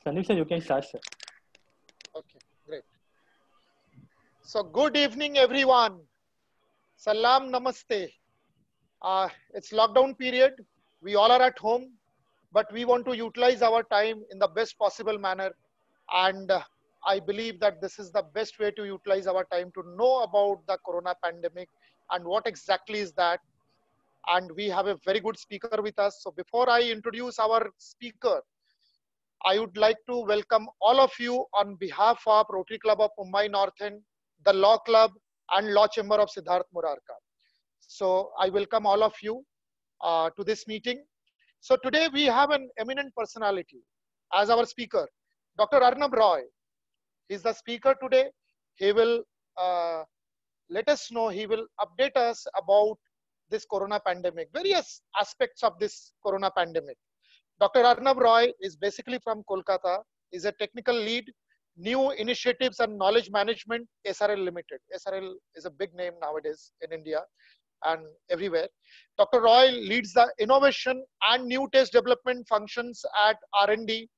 Sandeep sir, you can start, sir. Okay, great. So, good evening, everyone. Salam, namaste. It's lockdown period. We all are at home, but we want to utilize our time in the best possible manner. And I believe that this is the best way to utilize our time to know about the corona pandemic and what exactly is that. And we have a very good speaker with us. So, before I introduce our speaker, I would like to welcome all of you on behalf of Rotary Club of Mumbai North End, the Law Club, and Law Chamber of Siddharth Murarka. So I welcome all of you to this meeting. So today we have an eminent personality as our speaker, Dr. Arnab Roy. He's the speaker today. He will let us know, he will update us about this corona pandemic, various aspects of this corona pandemic. Dr. Arnab Roy is basically from Kolkata, is a technical lead, new initiatives and knowledge management, SRL Limited. SRL is a big name nowadays in India and everywhere. Dr. Roy leads the innovation and new test development functions at R&D,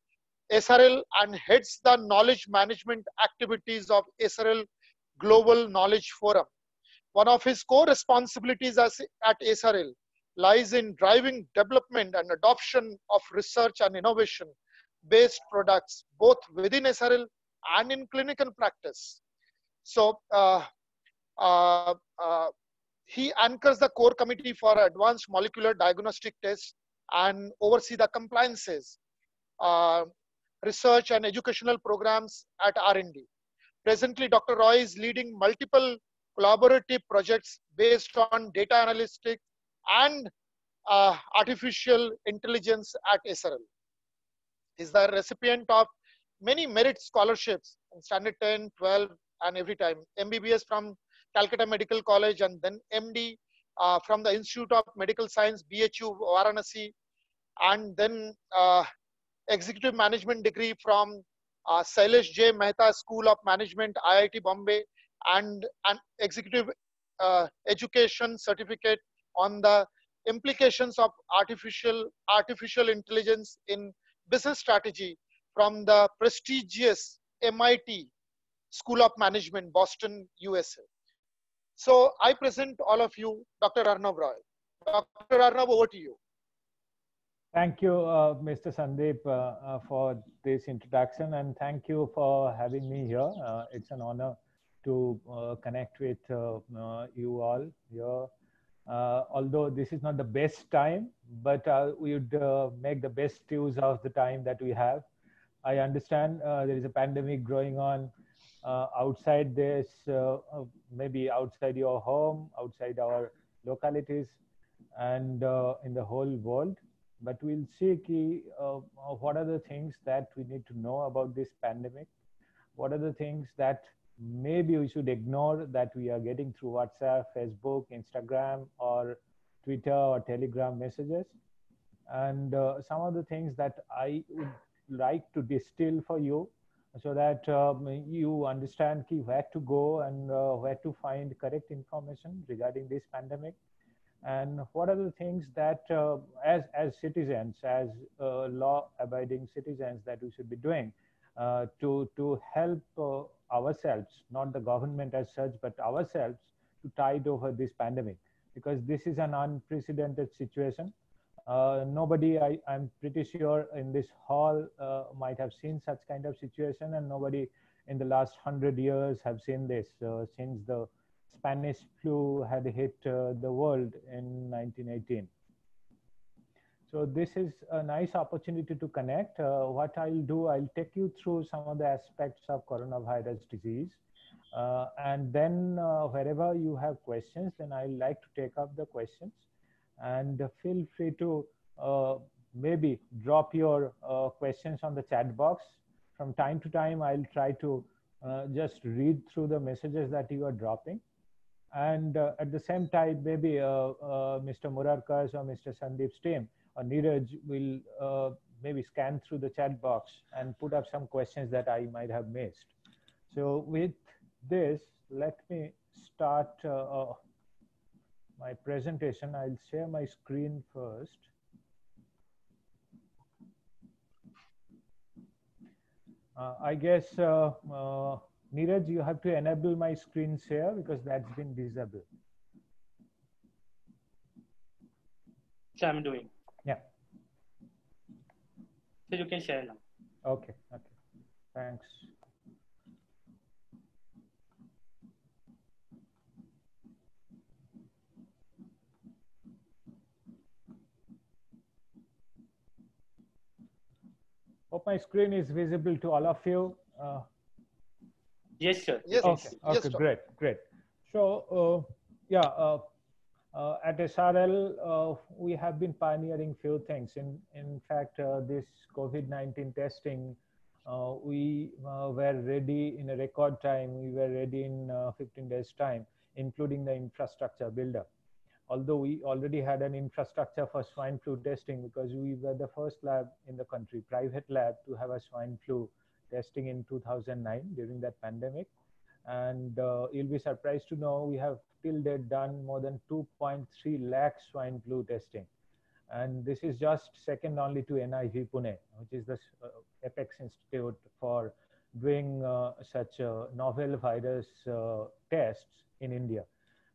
SRL, and heads the knowledge management activities of SRL Global Knowledge Forum. One of his core responsibilities at SRL lies in driving development and adoption of research and innovation based products, both within SRL and in clinical practice. So uh, uh, he anchors the core committee for advanced molecular diagnostic tests and oversee the compliances, uh, research and educational programs at R&D. Presently, Dr. Roy is leading multiple collaborative projects based on data analytics and artificial intelligence at SRL. He's the recipient of many merit scholarships in standard 10, 12, and every time. MBBS from Calcutta Medical College, and then MD from the Institute of Medical Science, BHU, Varanasi, and then executive management degree from Sailesh J. Mehta School of Management, IIT Bombay, and an executive education certificate on the implications of artificial intelligence in business strategy from the prestigious MIT School of Management, Boston, USA. So I present all of you Dr. Arnab Roy. Dr. Arnab, over to you. Thank you, Mr. Sandeep, for this introduction, and thank you for having me here. It's an honor to connect with you all here. Although this is not the best time, but we would make the best use of the time that we have. I understand there is a pandemic going on outside this, maybe outside your home, outside our localities, and in the whole world. But we'll see what are the things that we need to know about this pandemic. What are the things that maybe we should ignore that we are getting through WhatsApp, Facebook, Instagram, or Twitter or Telegram messages. And some of the things that I would like to distill for you so that you understand where to go and where to find correct information regarding this pandemic. And what are the things that as citizens, as law-abiding citizens, that we should be doing to help ourselves, not the government as such, but ourselves, to tide over this pandemic, because this is an unprecedented situation. Nobody, I'm pretty sure, in this hall might have seen such kind of situation, and nobody in the last 100 years have seen this since the Spanish flu had hit the world in 1918. So this is a nice opportunity to connect. What I'll do, I'll take you through some of the aspects of coronavirus disease. And then wherever you have questions, then I'd like to take up the questions. And feel free to maybe drop your questions on the chat box. From time to time, I'll try to just read through the messages that you are dropping. And at the same time, maybe Mr. Murarka's or Mr. Sandeep's team or Neeraj will maybe scan through the chat box and put up some questions that I might have missed. So with this, let me start my presentation. I'll share my screen first. I guess, Neeraj, you have to enable my screen share because that's been disabled. So I'm doing. Yeah. So you can share now. Okay. Okay. Thanks. Hope my screen is visible to all of you. Yes, sir. Yes, Okay. yes, Okay. Dr. Great. Great. So, yeah. At SRL, we have been pioneering few things. In fact, this COVID-19 testing, we were ready in a record time. We were ready in 15 days time, including the infrastructure buildup. Although we already had an infrastructure for swine flu testing because we were the first lab in the country, private lab, to have a swine flu testing in 2009 during that pandemic. And you'll be surprised to know we have till date done more than 2.3 lakh swine flu testing. And this is just second only to NIV Pune, which is the Apex Institute for doing such novel virus tests in India.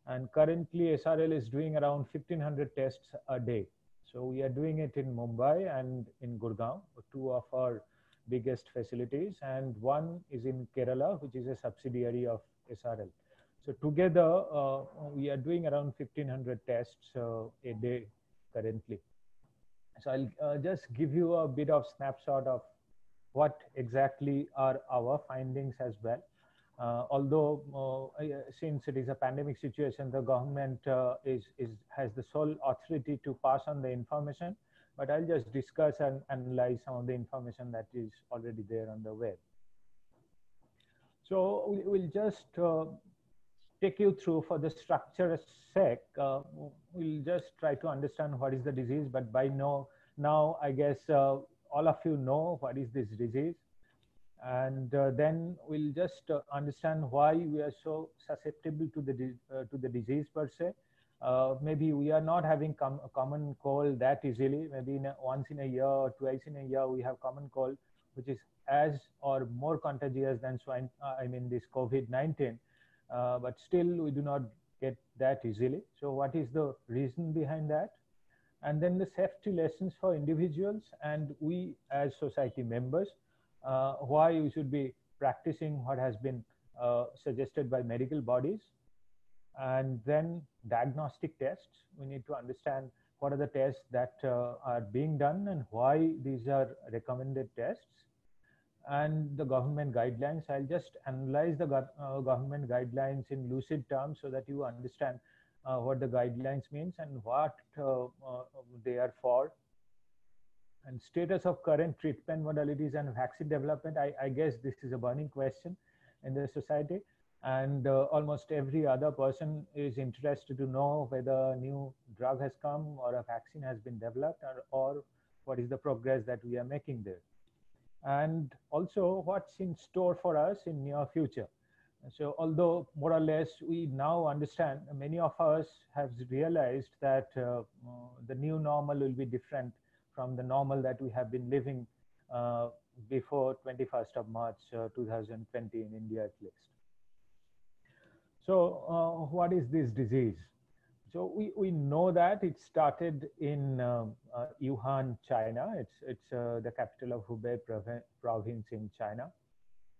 And currently SRL is doing around 1500 tests a day. So we are doing it in Mumbai and in Gurgaon, two of our biggest facilities, and one is in Kerala, which is a subsidiary of SRL. So together, we are doing around 1500 tests a day currently. So I'll just give you a bit of snapshot of what exactly are our findings as well. Although since it is a pandemic situation, the government has the sole authority to pass on the information, but I'll just discuss and analyze some of the information that is already there on the web. So we'll just take you through for the structure's sake. We'll just try to understand what is the disease, but by now I guess all of you know what is this disease. And then we'll just understand why we are so susceptible to the disease per se. Maybe we are not having a common cold that easily. Maybe once in a year or twice in a year we have common cold, which is as or more contagious than this COVID-19. But still we do not get that easily. So what is the reason behind that? And then the safety lessons for individuals and we as society members. Why we should be practicing what has been suggested by medical bodies. And then diagnostic tests. We need to understand what are the tests that are being done and why these are recommended tests. And the government guidelines. I'll just analyze the government guidelines in lucid terms so that you understand what the guidelines means and what they are for. And status of current treatment modalities and vaccine development. I guess this is a burning question in the society, and almost every other person is interested to know whether a new drug has come or a vaccine has been developed, or what is the progress that we are making there. And also what's in store for us in near future. So although more or less we now understand, many of us have realized that the new normal will be different from the normal that we have been living before 21st of March 2020 in India at least. So what is this disease? So we know that it started in Wuhan, China. It's the capital of Hubei province in China.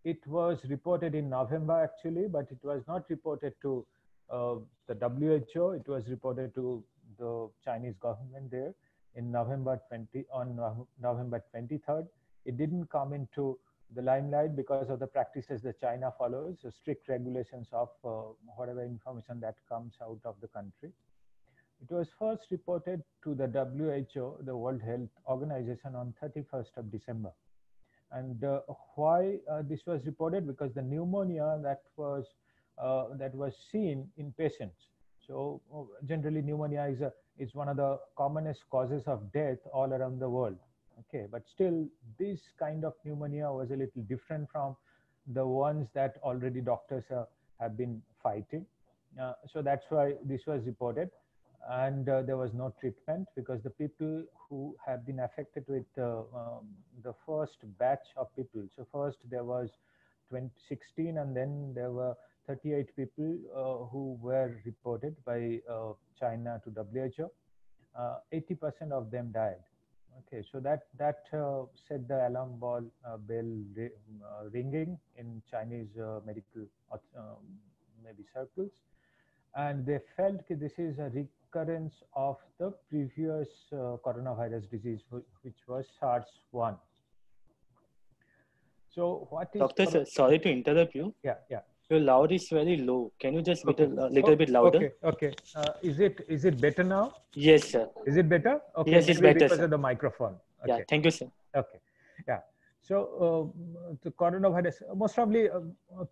It was reported in November actually, but it was not reported to the WHO. It was reported to the Chinese government there in November 23rd. It didn't come into the limelight because of the practices that China follows, the strict regulations of whatever information that comes out of the country. It was first reported to the WHO, the World Health Organization, on 31st of December. And why this was reported? Because the pneumonia that was seen in patients. So generally pneumonia is one of the commonest causes of death all around the world. Okay, but still this kind of pneumonia was a little different from the ones that already doctors have been fighting. So that's why this was reported. and there was no treatment because the people who have been affected with the first batch of people. So first there was 2016, and then there were 38 people who were reported by China to WHO. 80% of them died. Okay, so that set the alarm bell ringing in Chinese medical maybe circles, and they felt that this is a recurrence of the previous coronavirus disease, which was SARS-1. So what is Doctor, sir, sorry to interrupt you. Yeah. Your loud is very low. Can you just Okay. be a little bit louder? Okay. Is it better now? Yes, sir. Is it better? Okay. Yes, it's maybe better, because sir. of the microphone. Okay. Yeah, thank you, sir. Okay. Yeah. So the coronavirus, most probably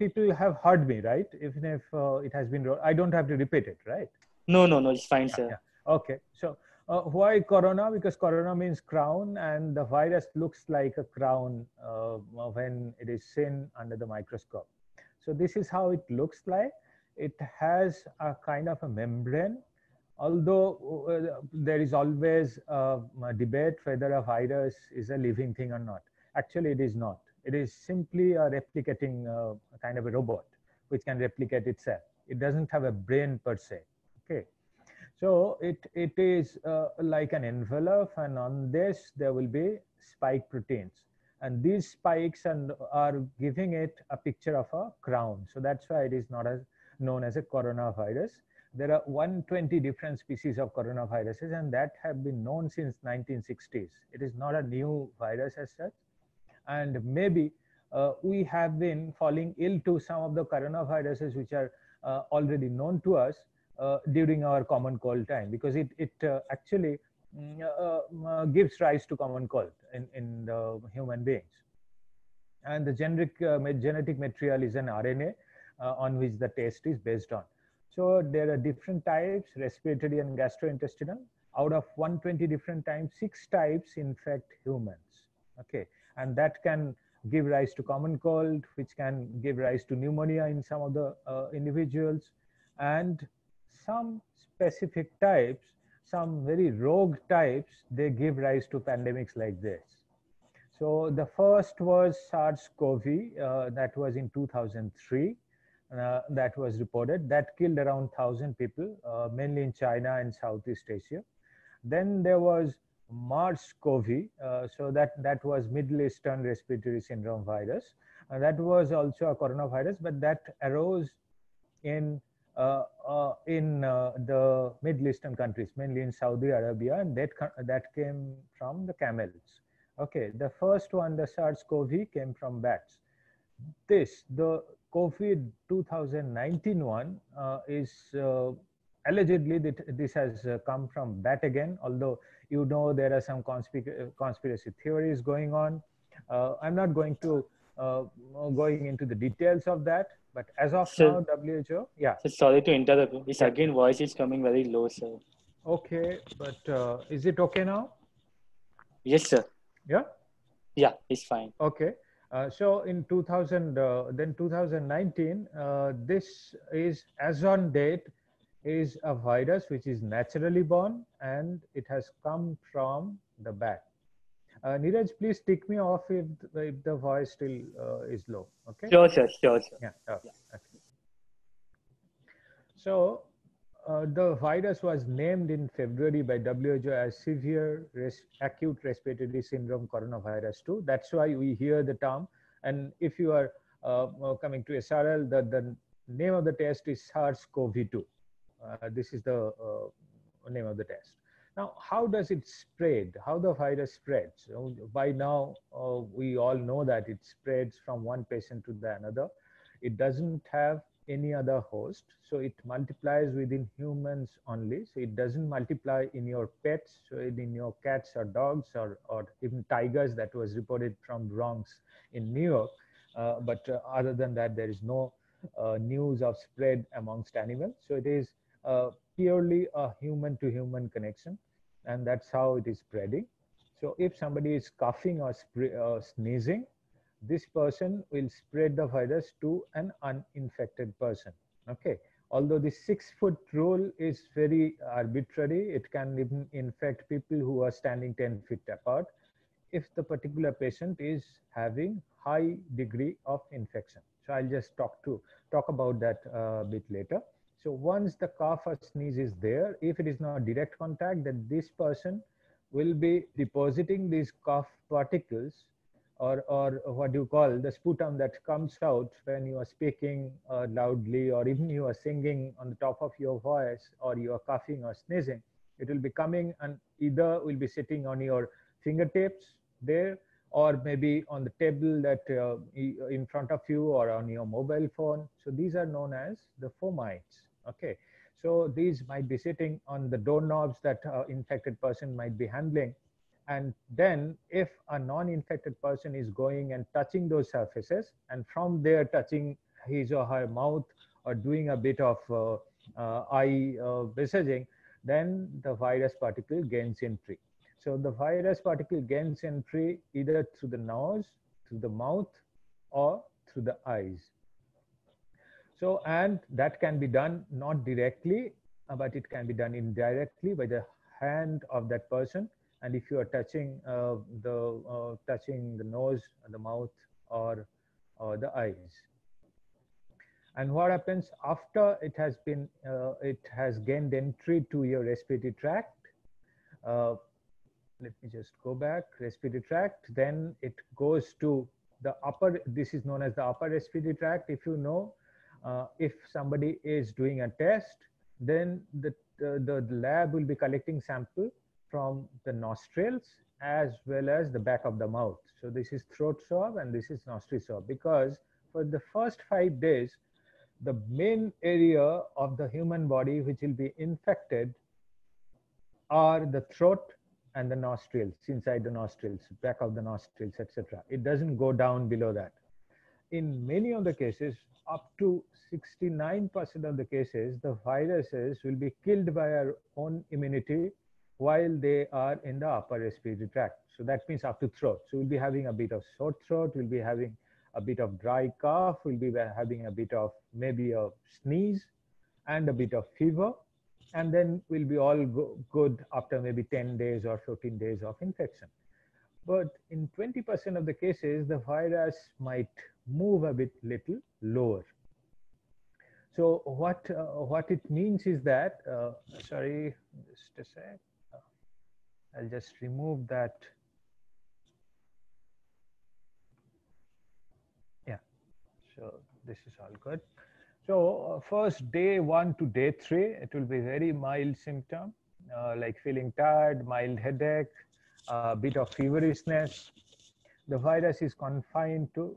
people have heard me, right? Even if it has been, I don't have to repeat it, right? No, it's fine, sir. Yeah. Okay. So why corona? Because corona means crown, and the virus looks like a crown when it is seen under the microscope. So this is how it looks like. It has a kind of a membrane, although there is always a debate whether a virus is a living thing or not. Actually, it is not. It is simply a replicating kind of a robot which can replicate itself. It doesn't have a brain per se. Okay. So it is like an envelope, and on this there will be spike proteins. And these spikes are giving it a picture of a crown. So that's why it is not as known as a coronavirus. There are 120 different species of coronaviruses, and that have been known since 1960s. It is not a new virus as such. And maybe we have been falling ill to some of the coronaviruses which are already known to us during our common cold time, because it actually gives rise to common cold in the human beings. And the genetic material is an RNA on which the test is based on. So there are different types, respiratory and gastrointestinal. Out of 120 different types, 6 types infect humans. Okay, and that can give rise to common cold, which can give rise to pneumonia in some of the individuals, and some specific types, some very rogue types, they give rise to pandemics like this. So the first was SARS-CoV, that was in 2003, that was reported. That killed around 1,000 people, mainly in China and Southeast Asia. Then there was MERS-CoV, so that was Middle Eastern Respiratory Syndrome virus. That was also a coronavirus, but that arose in the Middle Eastern countries, mainly in Saudi Arabia, and that came from the camels. Okay, the first one, the SARS-CoV, came from bats. The COVID 2019 one is allegedly this has come from bat again, although you know there are some conspiracy theories going on. I'm not going to going into the details of that, but as of now, WHO, yeah. So sorry to interrupt you. This again voice is coming very low, sir. Okay, but is it okay now? Yes, sir. Yeah? Yeah, it's fine. Okay. So in 2019, this is, as on date, is a virus which is naturally born, and it has come from the bat. Neeraj, please tick me off if the voice still is low. Okay. Sure, sir. Sure, sir. Yeah. Okay. So the virus was named in February by WHO as severe acute respiratory syndrome coronavirus 2. That's why we hear the term. And if you are coming to SRL, the name of the test is SARS-CoV-2. This is the name of the test. Now, how does it spread? How the virus spreads? So by now, we all know that it spreads from one patient to the another. It doesn't have any other host, so it multiplies within humans only. So it doesn't multiply in your pets, so in your cats or dogs or even tigers. That was reported from Bronx in New York. But other than that, there is no news of spread amongst animals. So it is purely a human-to-human connection, and that's how it is spreading. So if somebody is coughing or sneezing, this person will spread the virus to an uninfected person. Okay. Although the 6-foot rule is very arbitrary, it can even infect people who are standing 10 feet apart if the particular patient is having high degree of infection. So I'll just talk about that a bit later. So once the cough or sneeze is there, if it is not direct contact, then this person will be depositing these cough particles, or what you call the sputum that comes out when you are speaking loudly, or even you are singing on the top of your voice, or you are coughing or sneezing. It will be coming and either will be sitting on your fingertips there, or maybe on the table that in front of you, or on your mobile phone. So these are known as the fomites. Okay, so these might be sitting on the doorknobs that infected person might be handling. And then if a non-infected person is going and touching those surfaces, and from there touching his or her mouth, or doing a bit of eye visaging, then the virus particle gains entry. So the virus particle gains entry either through the nose, through the mouth, or through the eyes. So, and that can be done not directly, but it can be done indirectly by the hand of that person. And if you are touching touching the nose, the mouth, or the eyes. And what happens after it has gained entry to your respiratory tract? Let me just go back. Respiratory tract. Then it goes to the upper. This is known as the upper respiratory tract. If you know, if somebody is doing a test, then the lab will be collecting sample from the nostrils as well as the back of the mouth. So this is throat swab and this is nostril swab, because for the first 5 days, the main area of the human body which will be infected are the throat and the nostrils, inside the nostrils, back of the nostrils, etc. It doesn't go down below that. In many of the cases, up to 69% of the cases, the viruses will be killed by our own immunity while they are in the upper respiratory tract. So that means up to throat. So we'll be having a bit of sore throat, we'll be having a bit of dry cough, we'll be having a bit of maybe a sneeze and a bit of fever. And then we'll be all good after maybe 10 days or 14 days of infection. But in 20% of the cases, the virus might move a bit little lower. So what it means is that, sorry, just a sec. I'll just remove that. Yeah, so this is all good. So first day 1 to day 3, it will be very mild symptom, like feeling tired, mild headache, a bit of feverishness. The virus is confined to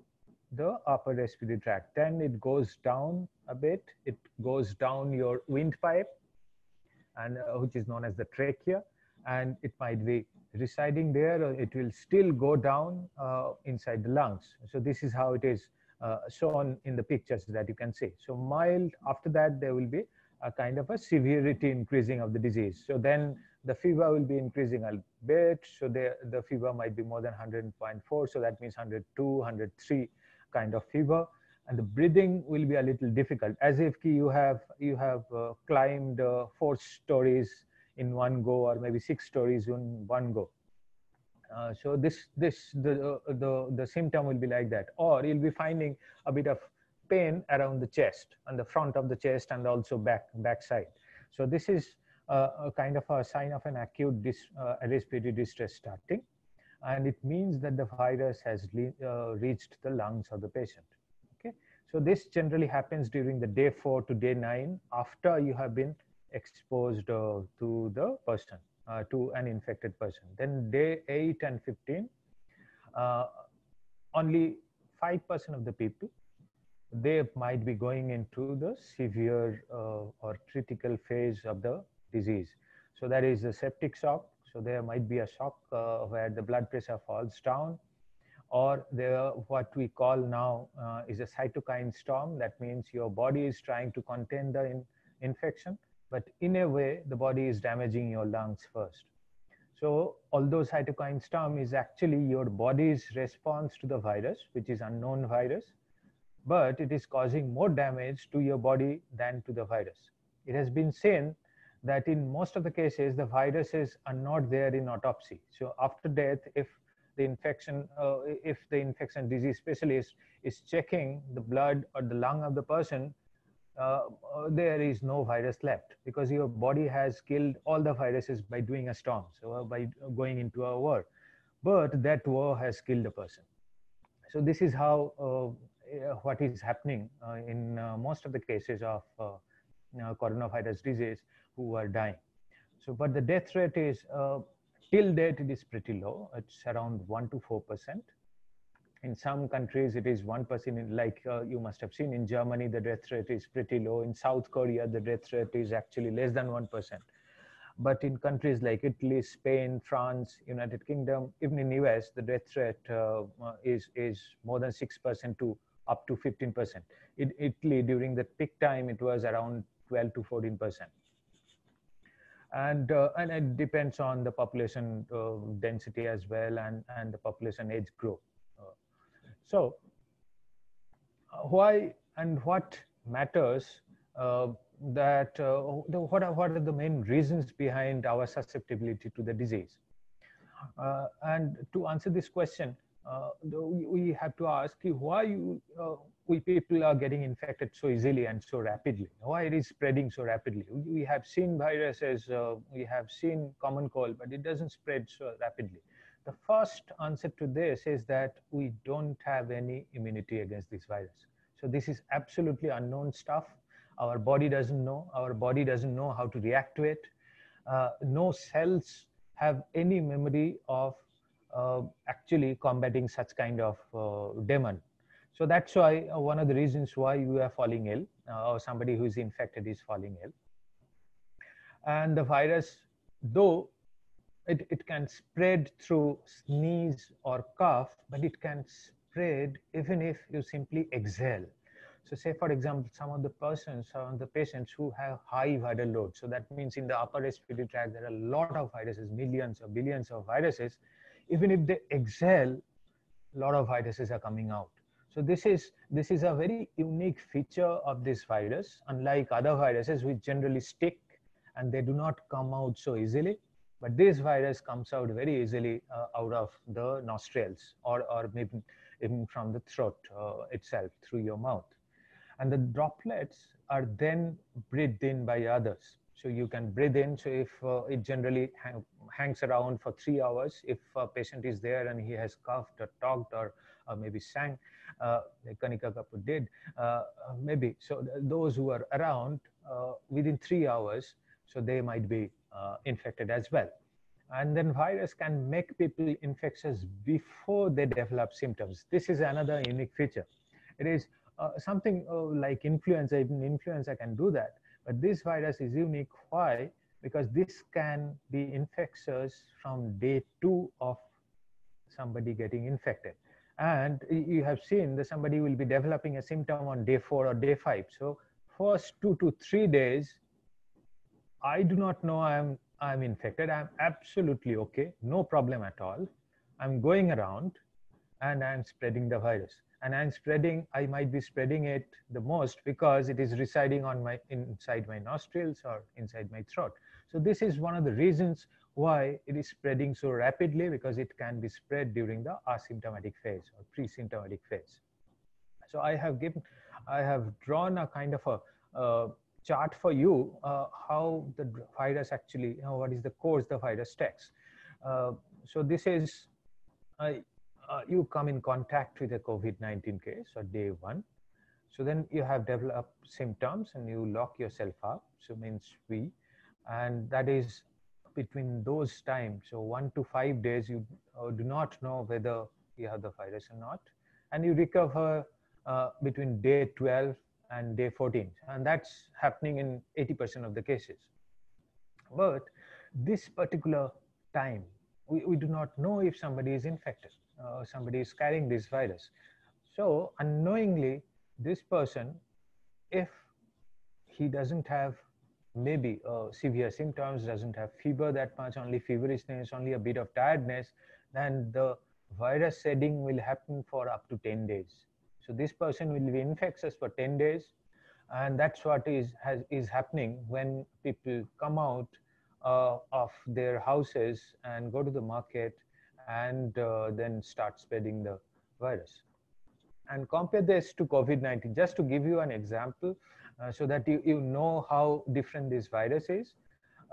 the upper respiratory tract. Then it goes down a bit. It goes down your windpipe, and which is known as the trachea, and it might be residing there, or it will still go down inside the lungs. So this is how it is shown in the pictures that you can see. So mild, after that there will be a kind of a severity increasing of the disease. So then the fever will be increasing a bit. So the fever might be more than 100.4. So that means 102, 103 kind of fever. And the breathing will be a little difficult, as if you have climbed 4 stories in one go, or maybe 6 stories in one go. So the symptom will be like that. Or you'll be finding a bit of pain around the chest, on the front of the chest, and also backside. So this is a kind of a sign of an acute respiratory distress starting, and it means that the virus has reached the lungs of the patient. Okay, so this generally happens during the day 4 to day 9 after you have been exposed to the person, to an infected person. Then day 8 and 15, only 5% of the people, they might be going into the severe or critical phase of the disease. So that is the septic shock. So there might be a shock where the blood pressure falls down, or what we call now is a cytokine storm. That means your body is trying to contain the infection, but in a way the body is damaging your lungs first. So although cytokine storm is actually your body's response to the virus, which is unknown virus, but it is causing more damage to your body than to the virus. It has been seen that in most of the cases, the viruses are not there in autopsy. So after death, if the infection disease specialist is checking the blood or the lung of the person, there is no virus left because your body has killed all the viruses by doing a storm, so by going into a war. But that war has killed a person. So this is how what is happening in most of the cases of coronavirus disease who are dying. So, but the death rate is till date it is pretty low. It's around 1 to 4%. In some countries, it is 1%. Like you must have seen in Germany, the death rate is pretty low. In South Korea, the death rate is actually less than 1%. But in countries like Italy, Spain, France, United Kingdom, even in US, the death rate is more than 6% to up to 15%. In Italy, during the peak time, it was around 12 to 14%. And it depends on the population density as well, and the population age group. So why and what matters what are the main reasons behind our susceptibility to the disease? And to answer this question, we have to ask why we people are getting infected so easily and so rapidly. Why it is spreading so rapidly? We have seen viruses, we have seen common cold, but it doesn't spread so rapidly. The first answer to this is that we don't have any immunity against this virus. So this is absolutely unknown stuff. Our body doesn't know. Our body doesn't know how to react to it. No cells have any memory of actually combating such kind of demon. So that's why one of the reasons why you are falling ill, or somebody who is infected is falling ill. And the virus, though it can spread through sneeze or cough, but it can spread even if you simply exhale. So say, for example, some of the patients who have high viral load. So that means in the upper respiratory tract, there are a lot of viruses, millions or billions of viruses. Even if they exhale, a lot of viruses are coming out. So this is a very unique feature of this virus, unlike other viruses which generally stick and they do not come out so easily. But this virus comes out very easily out of the nostrils or maybe even from the throat itself through your mouth. And the droplets are then breathed in by others. So you can breathe in. So if it generally hangs around for 3 hours, if a patient is there and he has coughed or talked or maybe sang, like Kanika Kapoor did, maybe. So those who are around within 3 hours, so they might be infected as well. And then virus can make people infectious before they develop symptoms. This is another unique feature. It is something like influenza. Even influenza can do that. But this virus is unique. Why? Because this can be infectious from day 2 of somebody getting infected. And you have seen that somebody will be developing a symptom on day 4 or day 5. So first 2 to 3 days, I do not know I'm infected. I'm absolutely okay. No problem at all. I'm going around and I'm spreading the virus. And I might be spreading it the most because it is residing on inside my nostrils or inside my throat. So this is one of the reasons why it is spreading so rapidly, because it can be spread during the asymptomatic phase or pre-symptomatic phase. So I have drawn a kind of a chart for you how the virus actually, what is the course the virus takes. So this is, you come in contact with a COVID-19 case or day 1. So then you have developed symptoms and you lock yourself up. So means and that is between those times. So 1 to 5 days, you do not know whether you have the virus or not. And you recover between day 12 and day 14. And that's happening in 80% of the cases. But this particular time, we do not know if somebody is infected. Somebody is carrying this virus. So unknowingly, this person, if he doesn't have maybe severe symptoms, doesn't have fever that much, only feverishness, only a bit of tiredness, then the virus shedding will happen for up to 10 days. So this person will be infectious for 10 days. And that's what is happening when people come out of their houses and go to the market and then start spreading the virus. And compare this to COVID-19, just to give you an example, so that you know how different this virus is.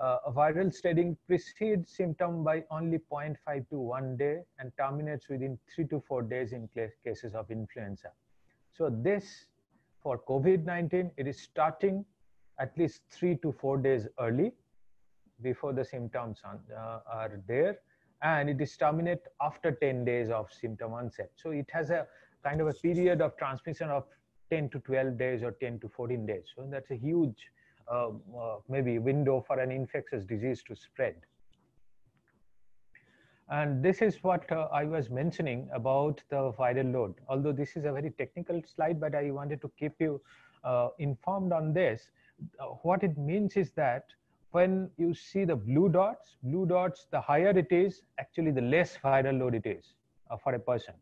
A viral spreading precedes symptom by only 0.5 to 1 day and terminates within 3 to 4 days in cases of influenza. So this, for COVID-19, it is starting at least 3 to 4 days early before the symptoms are there, and it is terminate after 10 days of symptom onset. So it has a kind of a period of transmission of 10 to 12 days or 10 to 14 days. So that's a huge maybe window for an infectious disease to spread. And this is what I was mentioning about the viral load. Although this is a very technical slide, but I wanted to keep you informed on this. What it means is that when you see the blue dots, the higher it is, actually the less viral load it is for a person.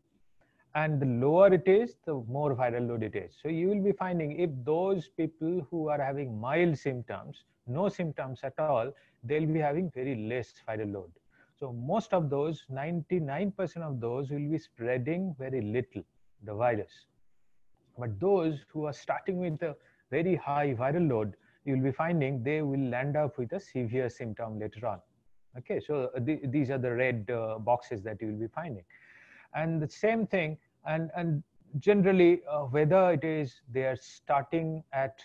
And the lower it is, the more viral load it is. So you will be finding if those people who are having mild symptoms, no symptoms at all, they'll be having very less viral load. So most of those, 99% of those will be spreading very little, the virus. But those who are starting with a very high viral load, you'll be finding they will land up with a severe symptom later on. Okay, so these are the red boxes that you will be finding. And the same thing, and generally, whether it is they are starting at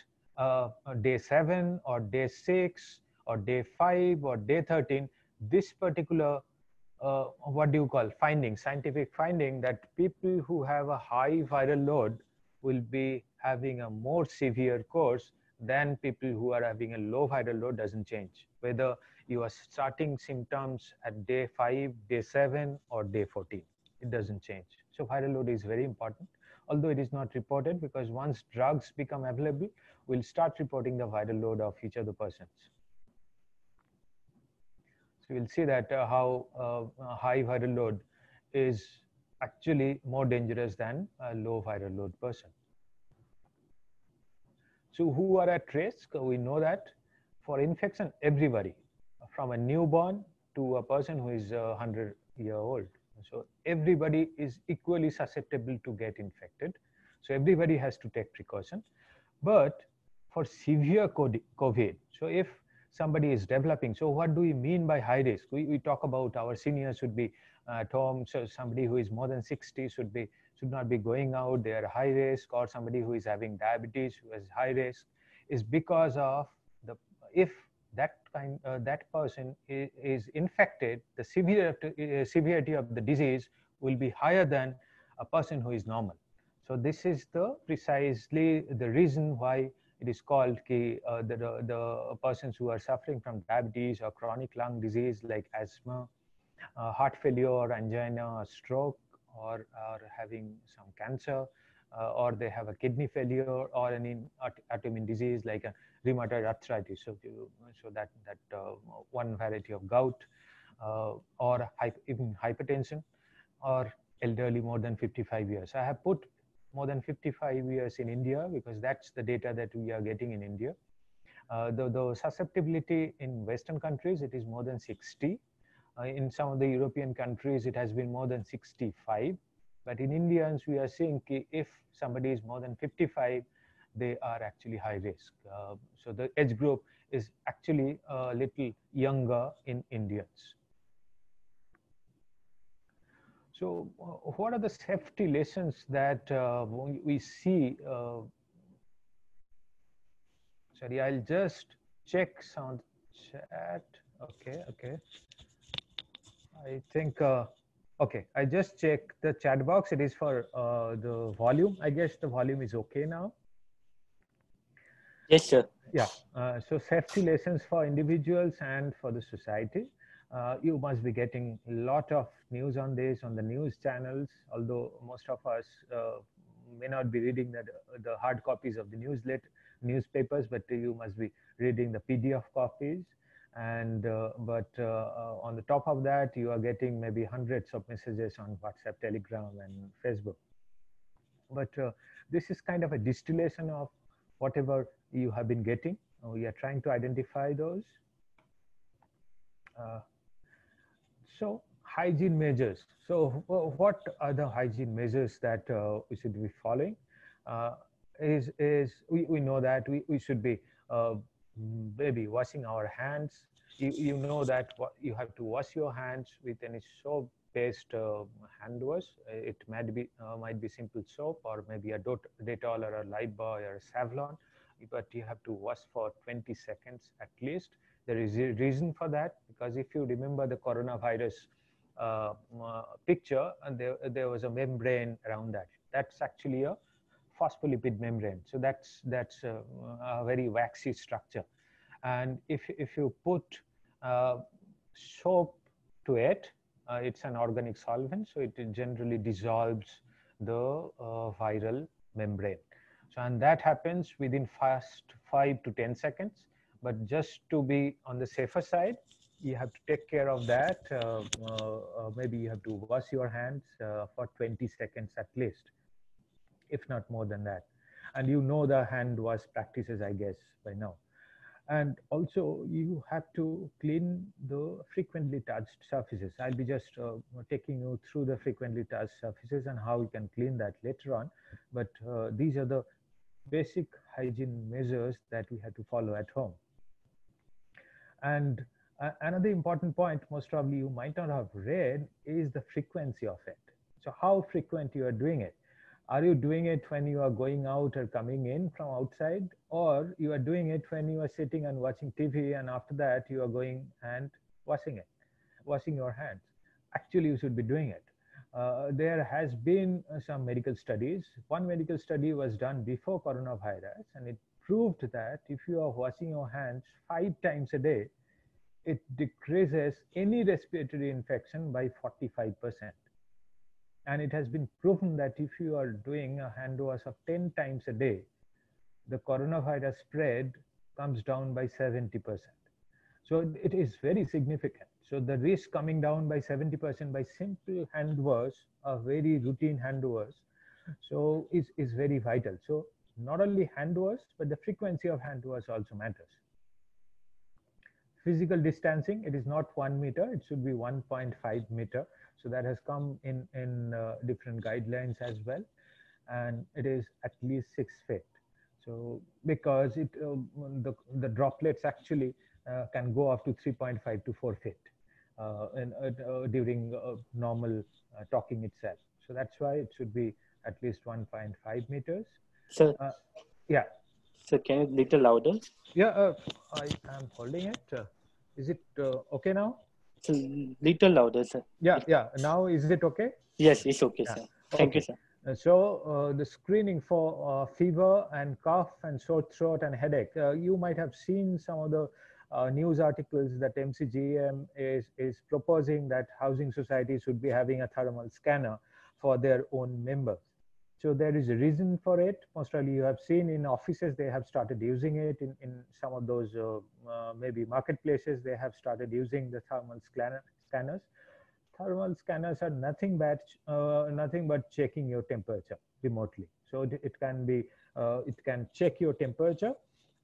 day 7 or day 6 or day 5 or day 13, this particular what do you call finding, scientific finding, that people who have a high viral load will be having a more severe course than people who are having a low viral load. Doesn't change whether you are starting symptoms at day 5, day 7 or day 14. It doesn't change. So viral load is very important, although it is not reported, because once drugs become available, we'll start reporting the viral load of each of the persons. So we'll see that how high viral load is actually more dangerous than a low viral load person. So who are at risk? We know that for infection, everybody, from a newborn to a person who is 100-year-old. So everybody is equally susceptible to get infected. So everybody has to take precaution. But for severe COVID, so if somebody is developing, so what do we mean by high risk? We talk about our seniors should be at home. So somebody who is more than 60 should not be going out. They are high risk. Or somebody who is having diabetes, who is high risk, is because of if that person is infected, the severity of the disease will be higher than a person who is normal. So this is precisely the reason why it is called the persons who are suffering from diabetes or chronic lung disease like asthma, heart failure or angina or stroke, or having some cancer, or they have a kidney failure or an autoimmune disease like a rheumatoid arthritis. So that one variety of gout, or even hypertension, or elderly more than 55 years. I have put more than 55 years in India because that's the data that we are getting in India. The susceptibility in Western countries, it is more than 60. In some of the European countries, it has been more than 65. But in Indians, we are seeing if somebody is more than 55, they are actually high risk. So the age group is actually a little younger in Indians. So what are the safety lessons that we see? Sorry, I'll just check some chat. Okay. I think, okay, I just checked the chat box. It is for the volume. I guess the volume is okay now. Yes, sir. Yeah, so safety lessons for individuals and for the society. You must be getting a lot of news on this on the news channels, although most of us may not be reading the hard copies of the newspapers, but you must be reading the PDF copies. And on the top of that, you are getting maybe hundreds of messages on WhatsApp, Telegram, and Facebook. but this is kind of a distillation of whatever you have been getting. We are trying to identify those. So hygiene measures. So what are the hygiene measures that we should be following? We know that we should be maybe washing our hands. You know that you have to wash your hands with any soap-based hand wash. It might be simple soap, or maybe a Dettol or a Lifebuoy or a Savlon, but you have to wash for 20 seconds at least. There is a reason for that, because if you remember the coronavirus picture, and there was a membrane around that. That's actually a phospholipid membrane. So that's a very waxy structure. And if you put soap to it, it's an organic solvent, so it generally dissolves the viral membrane. So, and that happens within first 5 to 10 seconds. But just to be on the safer side, you have to take care of that. Maybe you have to wash your hands for 20 seconds at least, if not more than that. And you know the hand wash practices, I guess, by now. And also you have to clean the frequently touched surfaces. I'll be just taking you through the frequently touched surfaces and how you can clean that later on. But these are the basic hygiene measures that we have to follow at home. And another important point, most probably you might not have read, is the frequency of it. So how frequent you are doing it. Are you doing it when you are going out or coming in from outside, or you are doing it when you are sitting and watching TV, and after that you are going and washing your hands? Actually, you should be doing it. There has been some medical studies. One medical study was done before coronavirus, and it proved that if you are washing your hands 5 times a day, it decreases any respiratory infection by 45%. And it has been proven that if you are doing a hand wash of 10 times a day, the coronavirus spread comes down by 70%. So it is very significant. So the risk coming down by 70% by simple hand wash, a very routine hand wash, so is very vital. So not only hand wash, but the frequency of hand wash also matters. Physical distancing, it is not 1 meter, it should be 1.5 meter. So that has come in different guidelines as well. And it is at least 6 feet. So because the droplets actually can go up to 3.5 to 4 feet during normal talking itself. So that's why it should be at least 1.5 meters. Sir, yeah. So can you little louder? Yeah, I am holding it. Is it okay now? It's a little louder, sir. Yeah. Now is it okay? Yes, it's okay, sir. Thank you, sir. So the screening for fever and cough and sore throat and headache. You might have seen some of the news articles that MCGM is proposing that housing societies should be having a thermal scanner for their own members. So there is a reason for it. Most probably you have seen in offices, they have started using it. In some of those maybe marketplaces, they have started using the thermal scanners. Thermal scanners are nothing but checking your temperature remotely. So it can check your temperature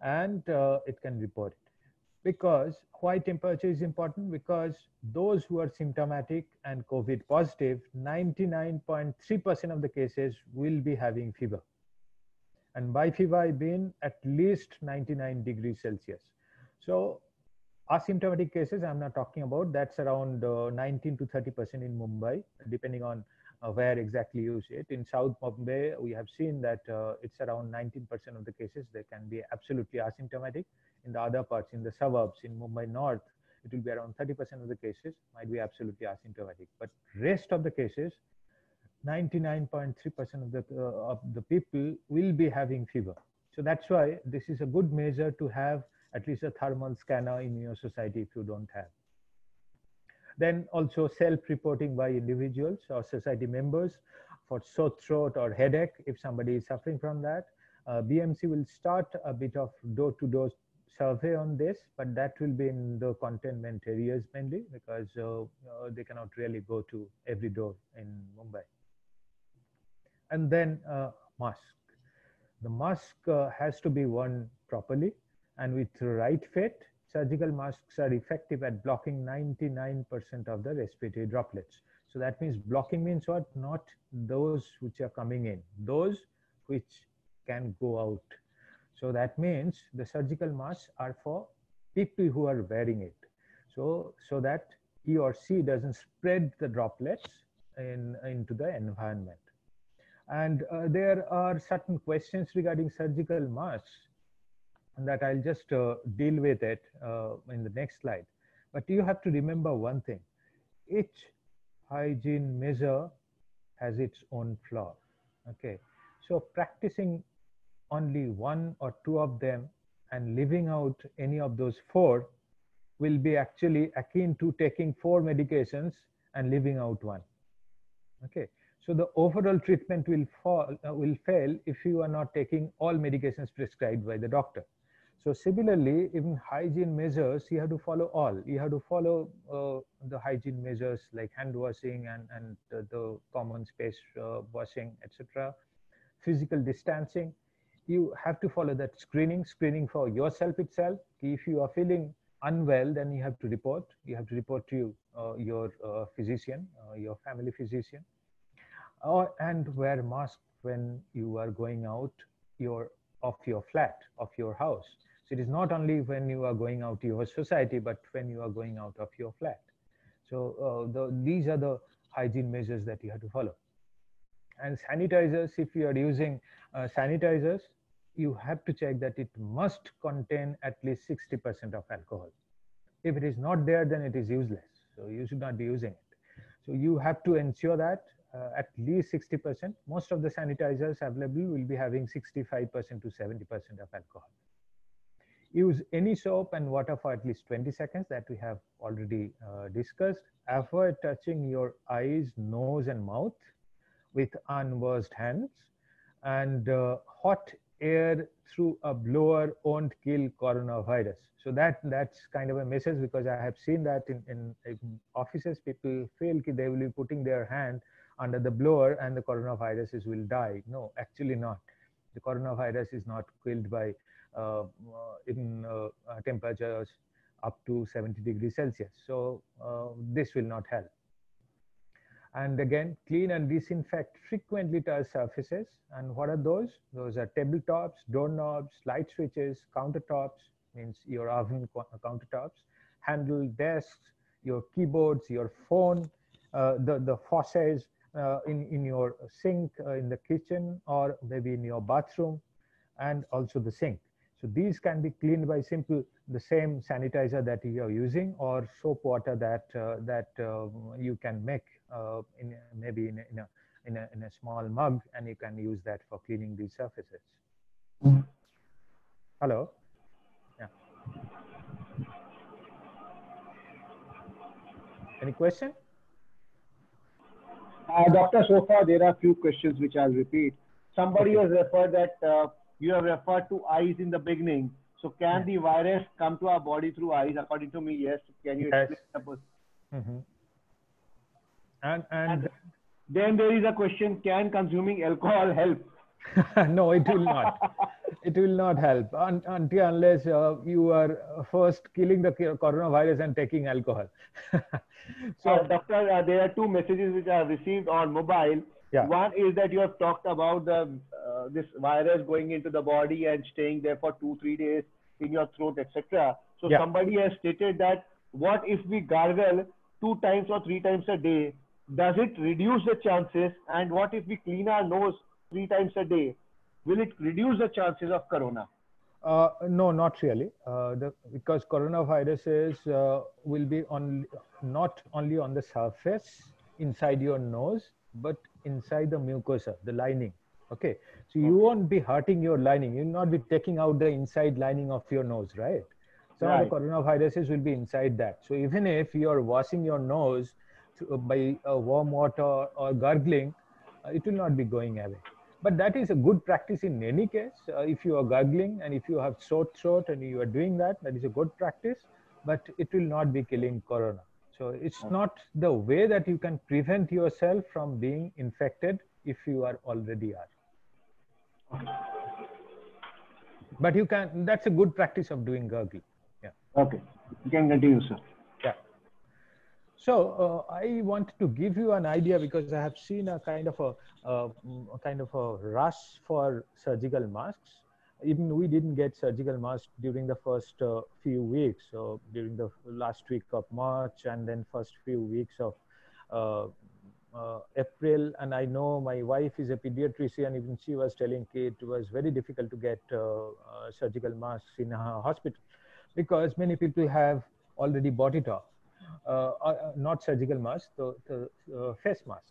and it can report it. Because why temperature is important? Because those who are symptomatic and COVID positive, 99.3% of the cases will be having fever. And by fever, I mean at least 99 degrees Celsius. So asymptomatic cases, I'm not talking about, that's around 19 to 30% in Mumbai, depending on where exactly you see it. In South Mumbai, we have seen that it's around 19% of the cases, they can be absolutely asymptomatic. In the other parts, in the suburbs, in Mumbai North, it will be around 30% of the cases might be absolutely asymptomatic. But rest of the cases, 99.3% of the people will be having fever. So that's why this is a good measure to have at least a thermal scanner in your society if you don't have. Then also self-reporting by individuals or society members for sore throat or headache if somebody is suffering from that. BMC will start a bit of door-to-door survey on this, but that will be in the containment areas mainly because they cannot really go to every door in Mumbai. And then mask. The mask has to be worn properly, and with right fit, surgical masks are effective at blocking 99% of the respiratory droplets. So that means blocking means what? Not those which are coming in, those which can go out. So that means the surgical masks are for people who are wearing it. So that he or she doesn't spread the droplets into the environment. And there are certain questions regarding surgical masks that I'll just deal with it in the next slide. But you have to remember one thing. Each hygiene measure has its own flaw. Okay, so practicing only one or two of them and leaving out any of those four will be actually akin to taking 4 medications and leaving out one. Okay, so the overall treatment will fail if you are not taking all medications prescribed by the doctor. So similarly, even hygiene measures, you have to follow all. You have to follow the hygiene measures like hand washing and the common space washing, etc. Physical distancing. You have to follow that screening for yourself itself. If you are feeling unwell, then you have to report. You have to report to your physician, your family physician, and wear mask when you are going out of your flat, of your house. So it is not only when you are going out to your society, but when you are going out of your flat. So these are the hygiene measures that you have to follow. And sanitizers, if you are using sanitizers, you have to check that it must contain at least 60% of alcohol. If it is not there, then it is useless. So you should not be using it. So you have to ensure that at least 60%. Most of the sanitizers available will be having 65% to 70% of alcohol. Use any soap and water for at least 20 seconds that we have already discussed. Avoid touching your eyes, nose, and mouth with unwashed hands. And hot air through a blower won't kill coronavirus. So that's kind of a message, because I have seen that in offices, people feel they will be putting their hand under the blower and the coronaviruses will die. No, actually not. The coronavirus is not killed by temperatures up to 70 degrees Celsius. So this will not help. And again, clean and disinfect frequently touched surfaces. And what are those? Those are tabletops, doorknobs, light switches, countertops, means your oven countertops, handle desks, your keyboards, your phone, the faucets in your sink in the kitchen, or maybe in your bathroom, and also the sink. So these can be cleaned by the same sanitizer that you are using, or soap water that you can make maybe in a small mug, and you can use that for cleaning these surfaces. Hello. Yeah. Any question? Doctor, so far there are few questions which I'll repeat. Somebody has referred that you have referred to eyes in the beginning. So can the virus come to our body through eyes? According to me, yes. Can you explain? Mm-hmm. And then there is a question, can consuming alcohol help? No, it will not. It will not help until unless you are first killing the coronavirus and taking alcohol. So, doctor, there are two messages which I have received on mobile. Yeah. One is that you have talked about this virus going into the body and staying there for 2-3 days in your throat, etc. So somebody has stated that what if we gargle 2 times or 3 times a day? Does it reduce the chances? And what if we clean our nose 3 times a day? Will it reduce the chances of corona? No, not really. Because coronaviruses will be not only on the surface inside your nose, but inside the mucosa, the lining. Okay, so you won't be hurting your lining. You will not be taking out the inside lining of your nose, right? Some of the coronaviruses will be inside that. So even if you are washing your nose by warm water or gargling, it will not be going away. But that is a good practice in any case. If you are gargling and if you have sore throat and you are doing that, that is a good practice, but it will not be killing corona. So it's not the way that you can prevent yourself from being infected if you are already are. But you can, that's a good practice of doing gargle. Yeah. Okay. You can continue, sir. Yeah. So I wanted to give you an idea because I have seen a kind of a rush for surgical masks. Even we didn't get surgical masks during the first few weeks. So during the last week of March and then first few weeks of April. And I know my wife is a pediatrician. Even she was telling it was very difficult to get surgical masks in her hospital because many people have already bought it off. Not surgical masks, the face masks.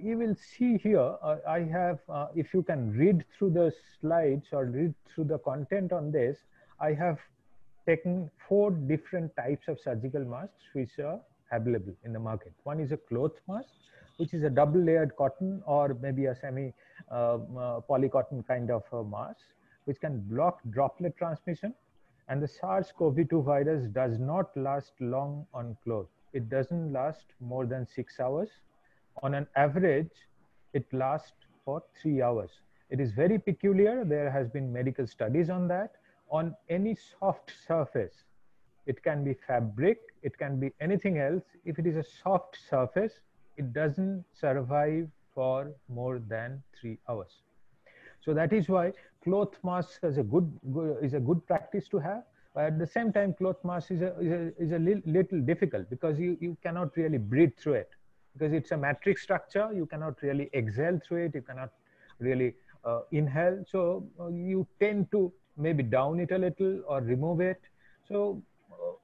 You will see here, I have, if you can read through the slides or read through the content on this, I have taken 4 different types of surgical masks which are available in the market. One is a cloth mask, which is a double layered cotton or maybe a semi polycotton kind of mask, which can block droplet transmission. And the SARS-CoV-2 virus does not last long on clothes. It doesn't last more than 6 hours. On an average, it lasts for 3 hours. It is very peculiar. There has been medical studies on that. On any soft surface, it can be fabric, it can be anything else. If it is a soft surface, it doesn't survive for more than 3 hours. So that is why cloth mask is a good practice to have. But at the same time, cloth mask is a little difficult because you cannot really breathe through it because it's a matrix structure. You cannot really exhale through it. You cannot really inhale. So you tend to maybe down it a little or remove it. So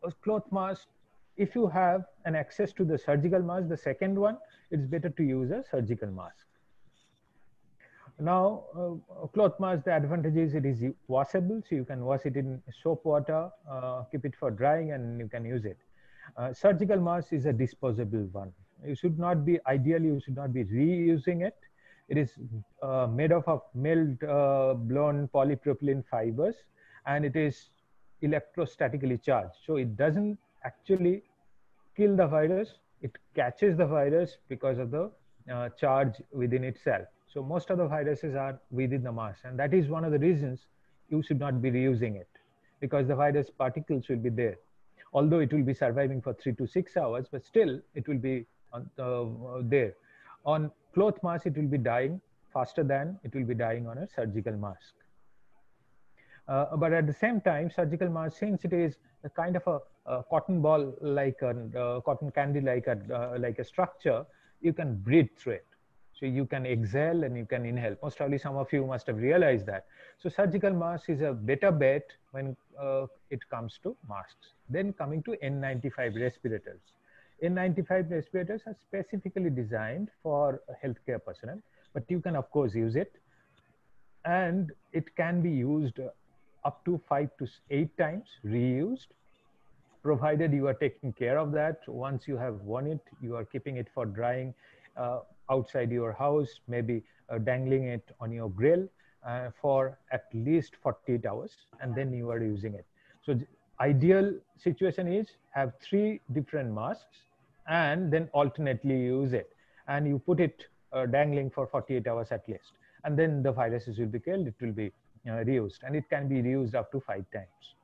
a cloth mask, if you have an access to the surgical mask, the second one, it's better to use a surgical mask. Now, cloth mask, the advantage is it is washable, so you can wash it in soap water, keep it for drying, and you can use it. Surgical mask is a disposable one. You should not be, ideally, you should not be reusing it. It is made of milled blown polypropylene fibers, and it is electrostatically charged. So it doesn't actually kill the virus. It catches the virus because of the charge within itself. So most of the viruses are within the mask, and that is one of the reasons you should not be reusing it, because the virus particles will be there. Although it will be surviving for 3 to 6 hours, but still it will be there. On cloth mask, it will be dying faster than it will be dying on a surgical mask. But at the same time, surgical mask, since it is a kind of a cotton ball, like a cotton candy, like a structure, you can breathe through it. So you can exhale and you can inhale. Most probably some of you must have realized that. So surgical mask is a better bet when it comes to masks. Then coming to N95 respirators. N95 respirators are specifically designed for healthcare personnel, but you can of course use it. And it can be used up to 5 to 8 times, reused, provided you are taking care of that. Once you have worn it, you are keeping it for drying outside your house, maybe dangling it on your grill for at least 48 hours, and then you are using it. So the ideal situation is have 3 different masks and then alternately use it. And you put it dangling for 48 hours at least. And then the viruses will be killed, it will be reused, and it can be reused up to 5 times.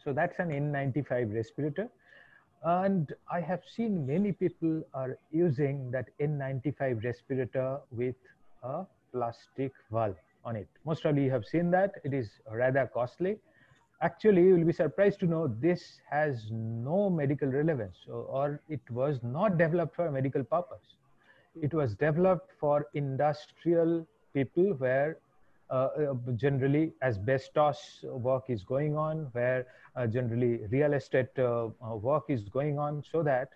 So that's an N95 respirator. And I have seen many people are using that N95 respirator with a plastic valve on it. Most probably you have seen that. It is rather costly. Actually, you will be surprised to know this has no medical relevance, or it was not developed for a medical purpose. It was developed for industrial people where generally asbestos work is going on, where generally real estate work is going on, so that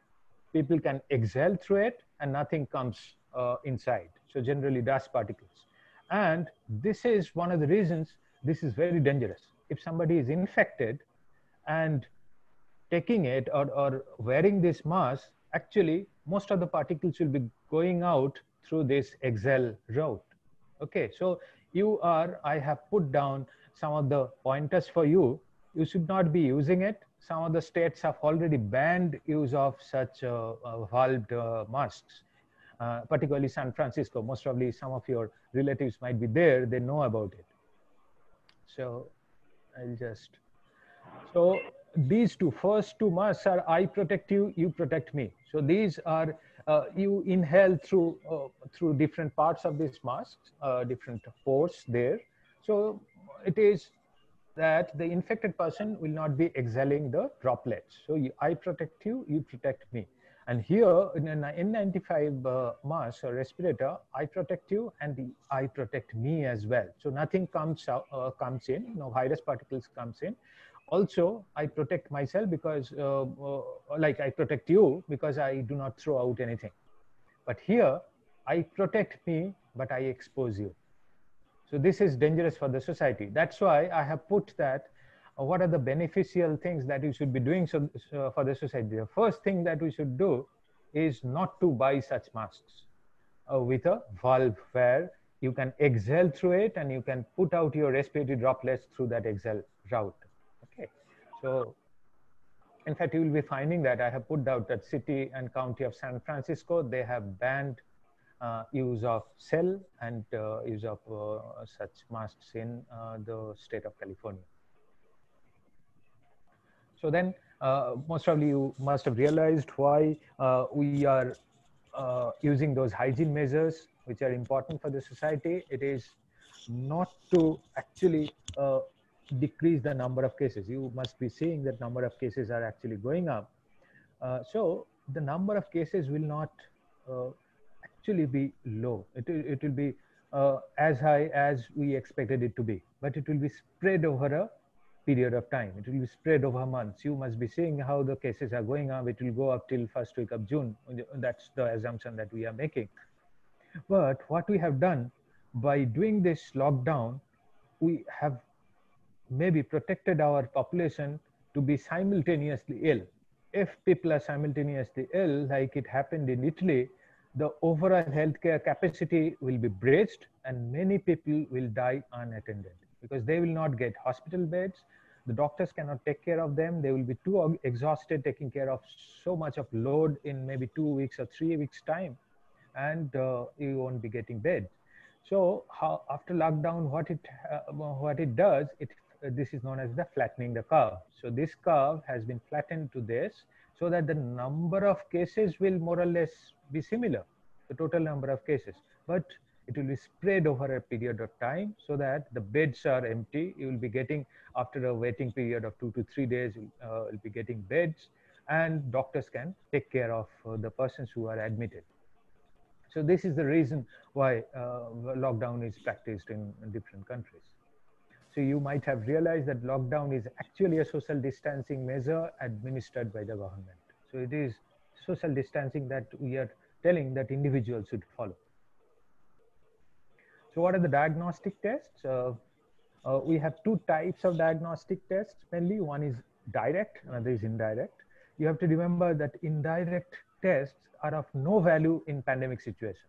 people can exhale through it and nothing comes inside. So generally dust particles. And this is one of the reasons this is very dangerous. If somebody is infected and taking it or wearing this mask, actually most of the particles will be going out through this exhale route. Okay, so I have put down some of the pointers for you. You should not be using it. Some of the states have already banned use of such valved masks. particularly San Francisco. Most probably some of your relatives might be there, they know about it. So I'll just, so these first two masks are I protect you, you protect me. So these are, you inhale through different parts of this mask, different pores there. So it is that the infected person will not be exhaling the droplets. So I protect you, you protect me. And here in an N95 mask or respirator, I protect you and I protect me as well. So nothing comes out, comes in, no virus particles comes in. Also, I protect myself because, like I protect you because I do not throw out anything. But here, I protect me, but I expose you. So this is dangerous for the society. That's why I have put that, what are the beneficial things that we should be doing for the society? The first thing that we should do is not to buy such masks with a valve where you can exhale through it and you can put out your respiratory droplets through that exhale route. Okay, so in fact, you will be finding that I have put out that city and county of San Francisco, they have banned use of cell and use of such masks in the state of California. So then most probably you must have realized why we are using those hygiene measures which are important for the society. It is not to actually decrease the number of cases. You must be seeing that number of cases are actually going up. So the number of cases will not actually be low. It will be as high as we expected it to be, but it will be spread over a period of time. It will be spread over months. You must be seeing how the cases are going up. It will go up till first week of June. That's the assumption that we are making. But what we have done by doing this lockdown, we have maybe protected our population to be simultaneously ill. If people are simultaneously ill, like it happened in Italy, the overall healthcare capacity will be breached and many people will die unattended because they will not get hospital beds. The doctors cannot take care of them. They will be too exhausted taking care of so much of load in maybe 2 weeks or 3 weeks time, and you won't be getting beds. So after lockdown, what it does, this is known as the flattening the curve. So this curve has been flattened to this so that the number of cases will more or less be similar, the total number of cases, but it will be spread over a period of time so that the beds are empty. You will be getting, after a waiting period of 2 to 3 days, you'll be getting beds and doctors can take care of the persons who are admitted. So this is the reason why lockdown is practiced in different countries. So you might have realized that lockdown is actually a social distancing measure administered by the government. So it is social distancing that we are telling that individuals should follow. So what are the diagnostic tests? We have two types of diagnostic tests mainly. One is direct, another is indirect. You have to remember that indirect tests are of no value in pandemic situation.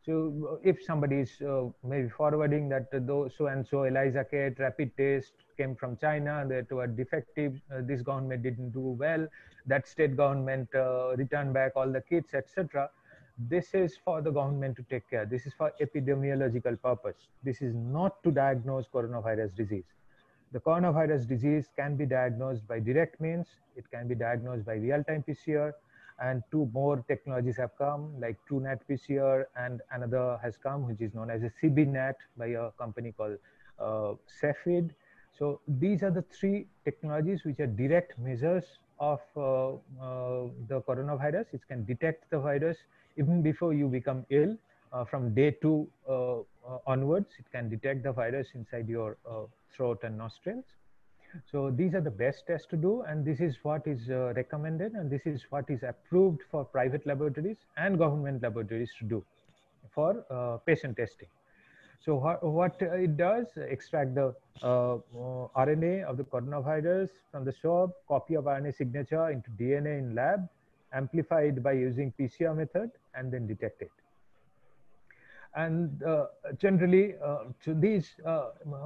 So if somebody is maybe forwarding that so-and-so ELISA kit, rapid test came from China, that were defective, this government didn't do well, that state government returned back all the kits, etc. This is for the government to take care. This is for epidemiological purpose. This is not to diagnose coronavirus disease. The coronavirus disease can be diagnosed by direct means. It can be diagnosed by real-time PCR. And two more technologies have come, like TrueNat PCR, and another has come, which is known as a CBNat by a company called Cepheid. So these are the three technologies which are direct measures of the coronavirus. It can detect the virus even before you become ill. From day 2 onwards, it can detect the virus inside your throat and nostrils. So these are the best tests to do, and this is what is recommended, and this is what is approved for private laboratories and government laboratories to do for patient testing. So what it does, extract the RNA of the coronavirus from the swab, copy of RNA signature into DNA in lab, amplify it by using PCR method, and then detect it. And generally, so these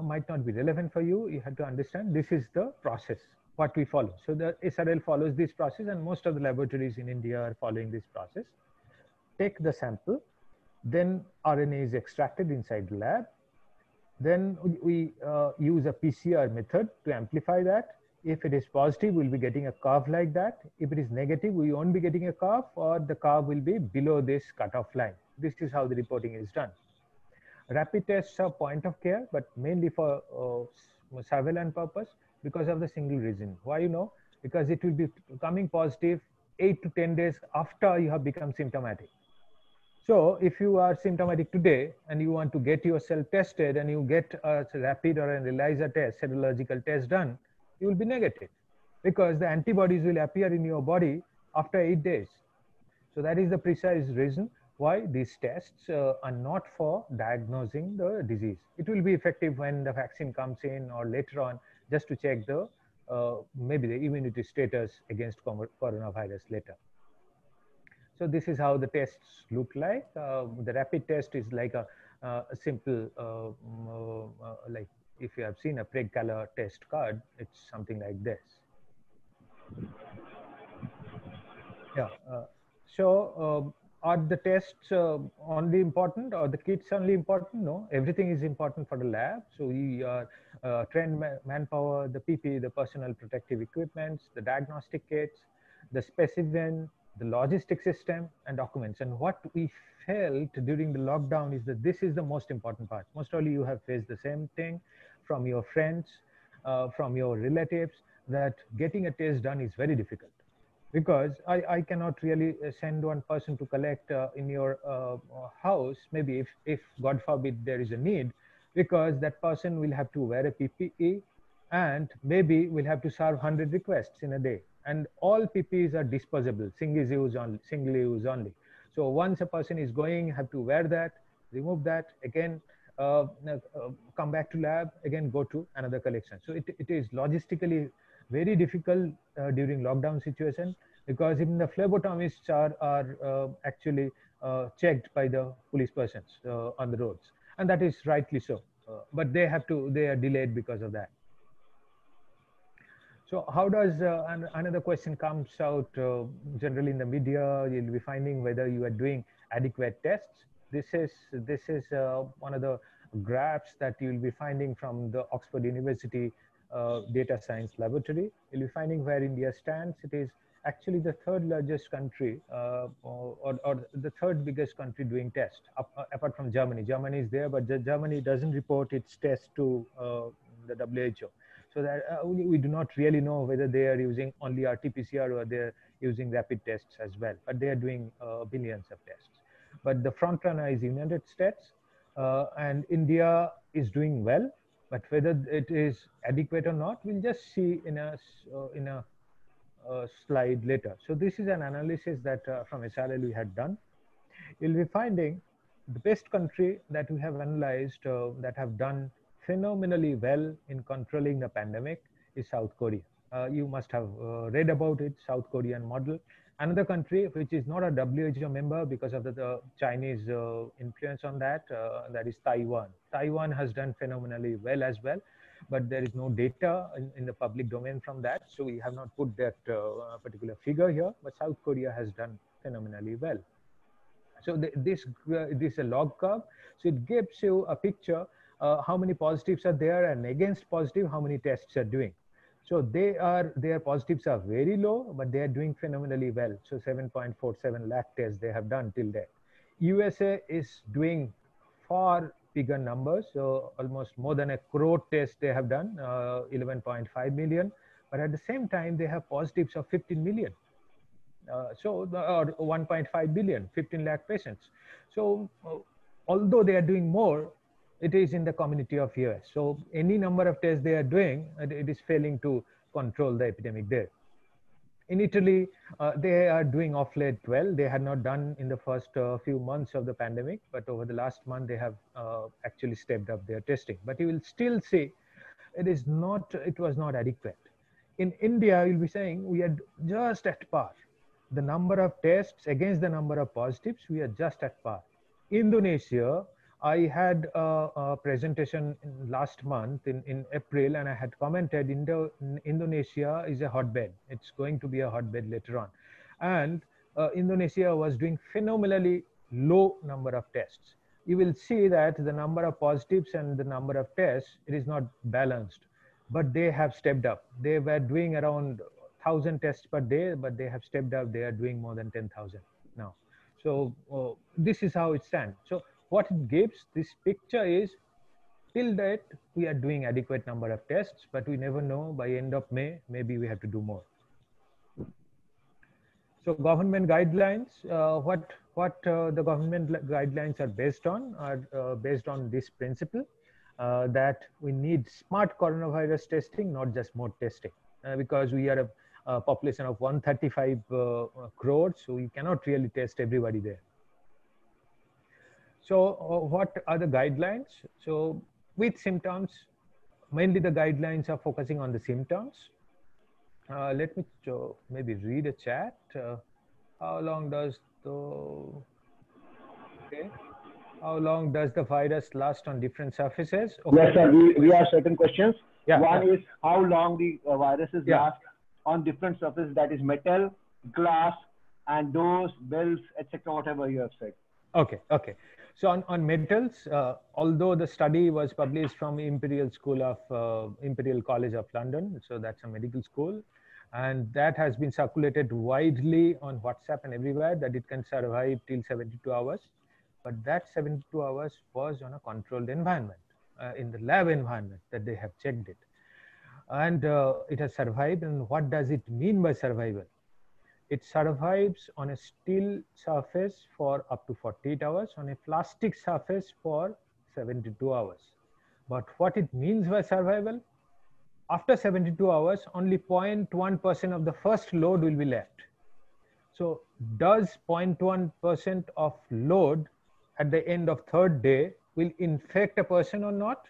might not be relevant for you. You have to understand this is the process, what we follow. So the SRL follows this process, and most of the laboratories in India are following this process. take the sample, then RNA is extracted inside the lab. Then we use a PCR method to amplify that. If it is positive, we'll be getting a curve like that. If it is negative, we won't be getting a curve, or the curve will be below this cutoff line. This is how the reporting is done. Rapid tests are point of care, but mainly for surveillance purpose, because of the single reason. Why, you know? Because it will be coming positive 8 to 10 days after you have become symptomatic. So if you are symptomatic today and you want to get yourself tested and you get a rapid or an ELISA test, serological test done, you will be negative because the antibodies will appear in your body after 8 days. So that is the precise reason why these tests are not for diagnosing the disease. It will be effective when the vaccine comes in or later on, just to check the maybe the immunity status against coronavirus later. So this is how the tests look like. The rapid test is like a simple, like if you have seen a Prague color test card, it's something like this. Yeah. Are the tests only important, or the kits only important? No, everything is important for the lab. So we are trained manpower, the PPE, the personal protective equipments, the diagnostic kits, the specimen, the logistic system, and documents. And what we felt during the lockdown is that this is the most important part. Most probably you have faced the same thing from your friends, from your relatives, that getting a test done is very difficult. Because I cannot really send one person to collect in your house, maybe if God forbid there is a need, because that person will have to wear a PPE and maybe will have to serve 100 requests in a day. And all PPEs are disposable, single use only. So once a person is going, have to wear that, remove that, again, come back to lab, again go to another collection. So it is logistically very difficult during lockdown situation, because even the phlebotomists are actually checked by the police persons on the roads, and that is rightly so. But they are delayed because of that. So how does another question comes out generally in the media? You'll be finding whether you are doing adequate tests. This is one of the graphs that you'll be finding from the Oxford University data science laboratory. You'll be finding where India stands. It is actually the third largest country or the third biggest country doing tests, apart from Germany. Germany is there, but Germany doesn't report its tests to the WHO. So that we do not really know whether they are using only RT-PCR or they're using rapid tests as well, but they are doing billions of tests. But the front runner is United States, and India is doing well. But whether it is adequate or not, we'll just see in a slide later. So this is an analysis that from SRL we had done. You'll be finding the best country that we have analyzed that have done phenomenally well in controlling the pandemic is South Korea. You must have read about it, South Korean model. Another country which is not a WHO member because of the Chinese influence on that, that is Taiwan. Taiwan has done phenomenally well as well, but there is no data in the public domain from that. So we have not put that particular figure here, but South Korea has done phenomenally well. So this is a log curve. So it gives you a picture how many positives are there, and against positive, how many tests are doing. So their positives are very low, but they are doing phenomenally well. So 7.47 lakh tests they have done till date. USA is doing far bigger numbers, so almost more than 1 crore tests they have done, 11.5 million. But at the same time, they have positives of 15 million. Or 1.5 billion, 15 lakh patients. So although they are doing more, it is in the community of US. So any number of tests they are doing, it is failing to control the epidemic there. In Italy, they are doing off late well. They had not done in the first few months of the pandemic, but over the last month, they have actually stepped up their testing. But you will still see it was not adequate. In India, you'll be saying we are just at par. The number of tests against the number of positives, we are just at par. Indonesia, I had a presentation last month in April, and I had commented Indonesia is a hotbed. It's going to be a hotbed later on. And Indonesia was doing phenomenally low number of tests. You will see that the number of positives and the number of tests, it is not balanced, but they have stepped up. They were doing around 1,000 tests per day, but they have stepped up. They are doing more than 10,000 now. So this is how it stands. So what it gives, this picture is, till that we are doing adequate number of tests, but we never know, by end of May, maybe we have to do more. So government guidelines, what the government guidelines are based on this principle that we need smart coronavirus testing, not just more testing, because we are a population of 135 crores, so we cannot really test everybody there. So what are the guidelines? So with symptoms, mainly the guidelines are focusing on the symptoms. Let me maybe read a chat. How long does the virus last on different surfaces? Okay. Yes, sir. We have certain questions. Yeah, One is how long the viruses last on different surfaces, that is metal, glass, and doors, bells, etc. Whatever you have said. Okay. So on metals, although the study was published from Imperial College of London, so that's a medical school, and that has been circulated widely on WhatsApp and everywhere, that it can survive till 72 hours. But that 72 hours was on a controlled environment, in the lab environment that they have checked it. And it has survived. And what does it mean by survival? It survives on a steel surface for up to 48 hours, on a plastic surface for 72 hours. But what it means by survival? After 72 hours, only 0.1% of the first load will be left. So does 0.1% of load at the end of third day will infect a person or not?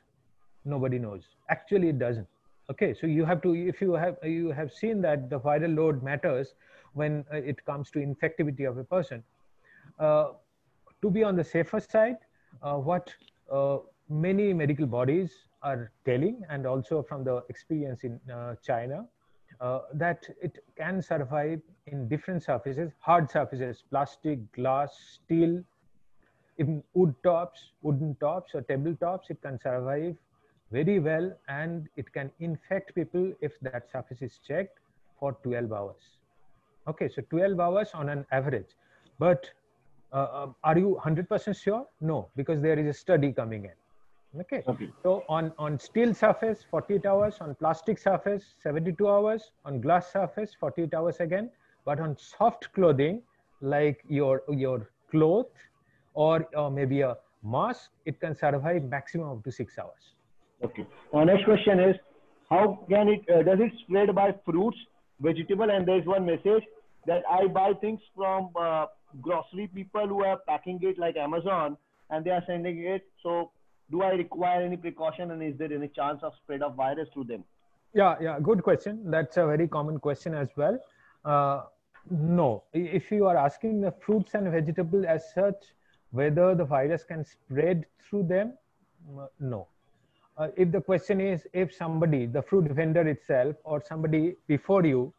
Nobody knows. Actually, it doesn't. Okay, so you have to, if you have seen that the viral load matters when it comes to infectivity of a person. To be on the safer side, what many medical bodies are telling, and also from the experience in China, that it can survive in different surfaces, hard surfaces, plastic, glass, steel, even wooden tops or tabletops. It can survive very well, and it can infect people if that surface is checked for 12 hours. Okay, so 12 hours on an average. But are you 100% sure? No, because there is a study coming in. Okay. So on steel surface, 48 hours, on plastic surface, 72 hours, on glass surface, 48 hours again. But on soft clothing, like your cloth or maybe a mask, it can survive maximum up to 6 hours. Okay. Our next question is, how can it, does it spread by fruits, vegetable? And there's one message that I buy things from grocery people who are packing it like Amazon, and they are sending it. So do I require any precaution, and is there any chance of spread of virus through them? Yeah, good question. That's a very common question as well. No, if you are asking the fruits and vegetables as such, whether the virus can spread through them, no. If the question is, if somebody, the fruit vendor itself or somebody before you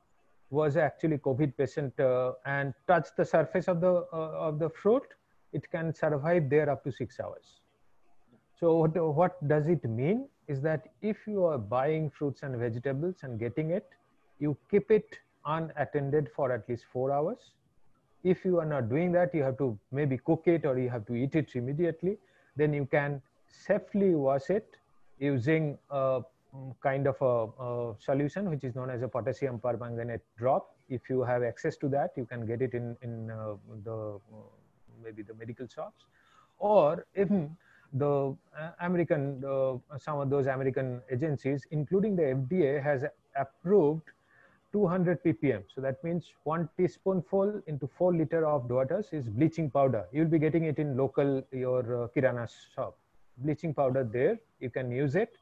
was actually COVID patient and touched the surface of the fruit, it can survive there up to 6 hours. So what does it mean is that if you are buying fruits and vegetables and getting it, you keep it unattended for at least 4 hours. If you are not doing that, you have to maybe cook it or you have to eat it immediately. Then you can safely wash it using a kind of a solution which is known as a potassium permanganate drop. If you have access to that, you can get it in maybe the medical shops, or even the some of those American agencies, including the FDA, has approved 200 ppm. So that means 1 teaspoonful into 4 liters of water is bleaching powder. You'll be getting it in your kirana shop. Bleaching powder there, you can use it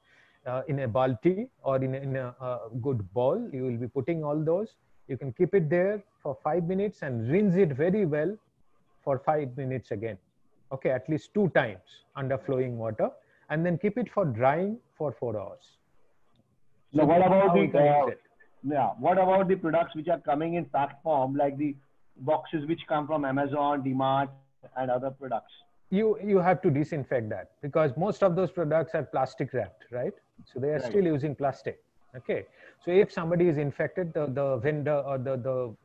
in a balti or in a good bowl. You will be putting all those. You can keep it there for 5 minutes and rinse it very well for 5 minutes again. Okay, at least 2 times under flowing water, and then keep it for drying for 4 hours. Now, what about what about the products which are coming in packed form, like the boxes which come from Amazon, DMart, and other products? You have to disinfect that, because most of those products are plastic wrapped, right? So they are Right. still using plastic. Okay, so if somebody is infected, the vendor or the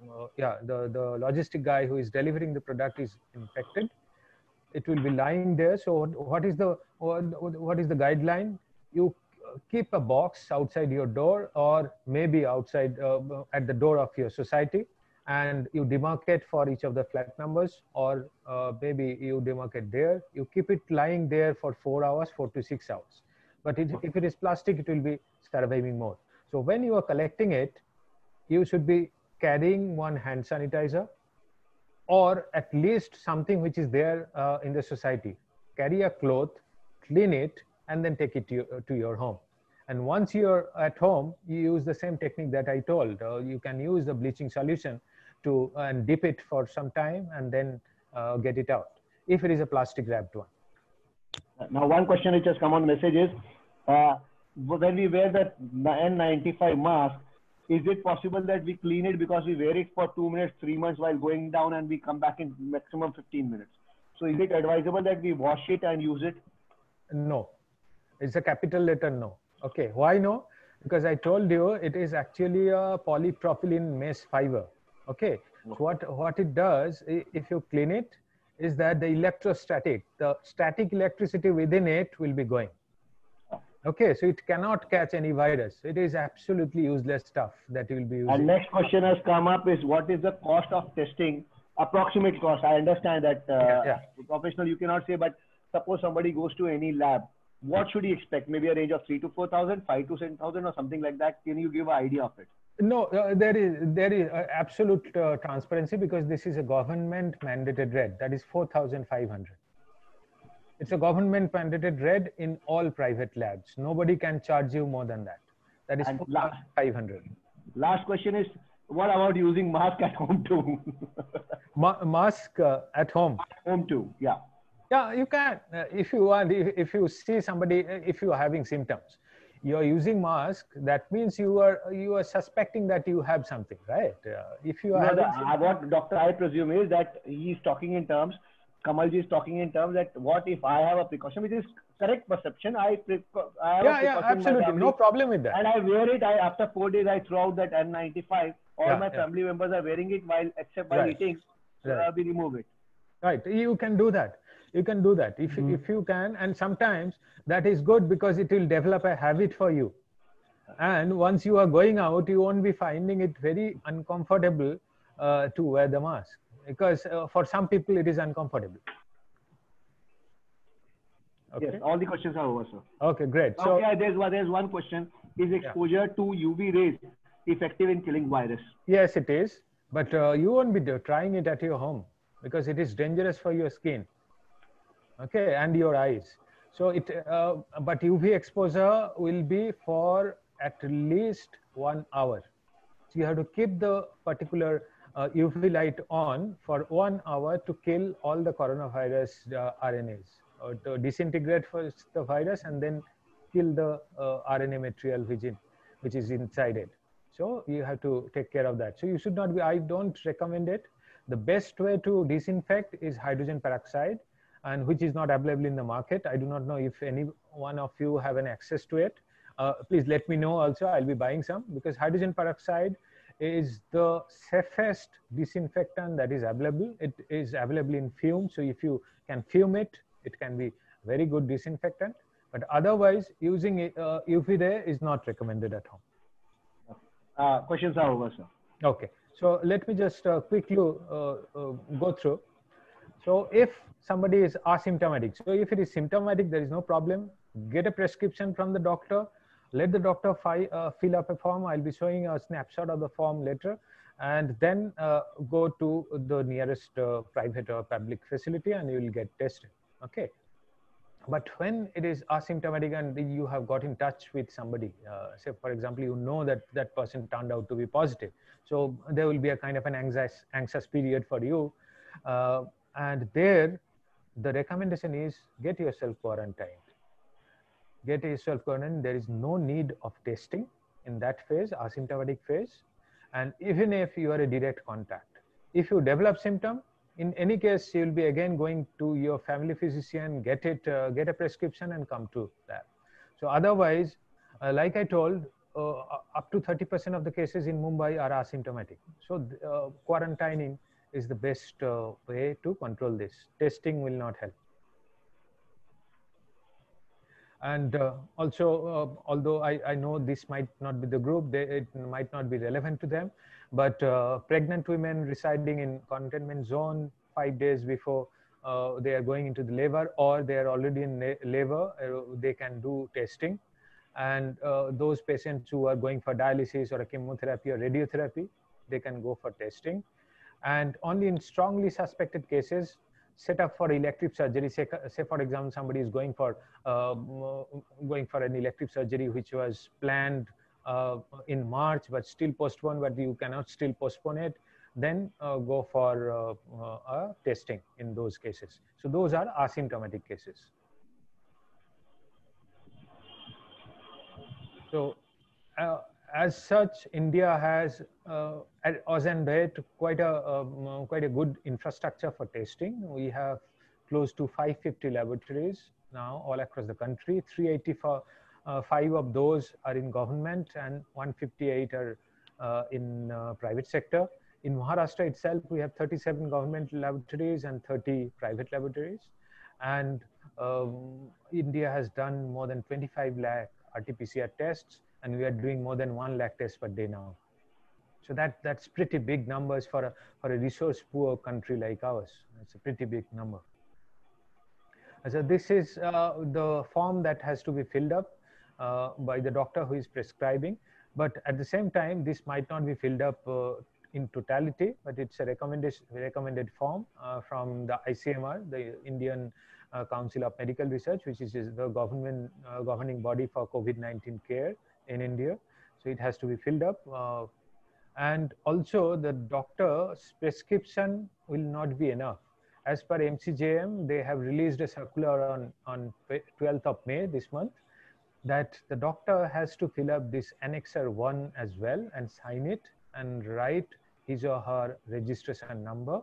logistic guy who is delivering the product is infected, it will be lying there. So what is the guideline? You keep a box outside your door, or maybe outside at the door of your society, and you demarcate for each of the flat numbers, or maybe you demarcate there. You keep it lying there for 4 hours, 4 to 6 hours. But if it is plastic, it will be surviving more. So when you are collecting it, you should be carrying one hand sanitizer, or at least something which is there in the society. Carry a cloth, clean it, and then take it to your home. And once you're at home, you use the same technique that I told. You can use the bleaching solution and dip it for some time, and then get it out, if it is a plastic wrapped one. Now, one question which has come on message is, when we wear that N95 mask, is it possible that we clean it because we wear it for 2 minutes, 3 months while going down, and we come back in maximum 15 minutes? So is it advisable that we wash it and use it? No, it's a capital letter no. Okay, why no? Because I told you it is actually a polypropylene mesh fiber. Okay, so what it does, if you clean it, is that the electrostatic, the static electricity within it will be going. Okay, so it cannot catch any virus. It is absolutely useless stuff that you will be using. And next question has come up is, what is the cost of testing? Approximate cost. I understand that professional you cannot say, but suppose somebody goes to any lab, what should he expect? Maybe a range of 3 to 4,000, 5 to 7,000, or something like that. Can you give an idea of it? No, there is absolute transparency, because this is a government mandated rate. That is 4,500. It's a government mandated rate in all private labs. Nobody can charge you more than that. That is 4,500. Last question is, what about using mask at home too? Mask at home? Home too, yeah. Yeah, you can. If you want, if you see somebody, if you are having symptoms, you are using mask, that means you are suspecting that you have something, right? If you are what Dr. I presume is that he is talking in terms, Kamalji is talking in terms that what if I have a precaution, which is correct perception. I have a precaution, absolutely, no problem with that. And I wear it. After 4 days, I throw out that N95. All my family members are wearing it except while eating. We remove it. Right, you can do that. You can do that if you can, and sometimes that is good, because it will develop a habit for you. And once you are going out, you won't be finding it very uncomfortable to wear the mask, because for some people it is uncomfortable. Okay. Yes, all the questions are over, sir. Okay, great. So there's one question: is exposure to UV rays effective in killing virus? Yes, it is, but you won't be trying it at your home, because it is dangerous for your skin. Okay, and your eyes. So but UV exposure will be for at least 1 hour. So you have to keep the particular UV light on for 1 hour to kill all the coronavirus RNAs, or to disintegrate first the virus and then kill the RNA material which is inside it. So you have to take care of that. So you should not be, I don't recommend it. The best way to disinfect is hydrogen peroxide, and which is not available in the market. I do not know if any one of you have an access to it. Please let me know also. I'll be buying some, because hydrogen peroxide is the safest disinfectant that is available. It is available in fume. So if you can fume it, it can be very good disinfectant. But otherwise, using UV ray is not recommended at home. Questions are over, sir. Okay. So let me just quickly go through. So if somebody is asymptomatic, so if it is symptomatic, there is no problem. Get a prescription from the doctor. Let the doctor fill up a form. I'll be showing a snapshot of the form later, and then go to the nearest private or public facility, and you will get tested. Okay. But when it is asymptomatic and you have got in touch with somebody, say for example, you know that that person turned out to be positive, so there will be a kind of an anxious period for you, and there the recommendation is get yourself quarantined. Get yourself quarantined. There is no need of testing in that phase, asymptomatic phase, and even if you are a direct contact, If you develop symptom, in any case, you will be again going to your family physician, get a prescription and come to lab. So otherwise, like I told, up to 30% of the cases in Mumbai are asymptomatic. So quarantining is the best way to control this. Testing will not help. And also, although I know this might not be the group, it might not be relevant to them, but pregnant women residing in containment zone 5 days before they are going into the labor, or they are already in labor, they can do testing. And those patients who are going for dialysis or a chemotherapy or radiotherapy, they can go for testing. And only in strongly suspected cases, set up for elective surgery. Say for example, somebody is going for an elective surgery which was planned in March but still postponed, but you cannot still postpone it, then go for testing in those cases. So those are asymptomatic cases. So as such, India has, as and date, quite a good infrastructure for testing. We have close to 550 laboratories now all across the country. 385 of those are in government and 158 are in private sector. In Maharashtra itself, we have 37 government laboratories and 30 private laboratories. And India has done more than 25 lakh RT-PCR tests, and we are doing more than 1 lakh tests per day now. So that's pretty big numbers for a resource poor country like ours. It's a pretty big number. So this is the form that has to be filled up by the doctor who is prescribing. But at the same time, this might not be filled up in totality, but it's a recommended form from the ICMR, the Indian Council of Medical Research, which is the government governing body for COVID-19 care in India. So it has to be filled up. And also the doctor's prescription will not be enough. As per MCJM, they have released a circular on 12th of May this month that the doctor has to fill up this Annexure 1 as well and sign it and write his or her registration number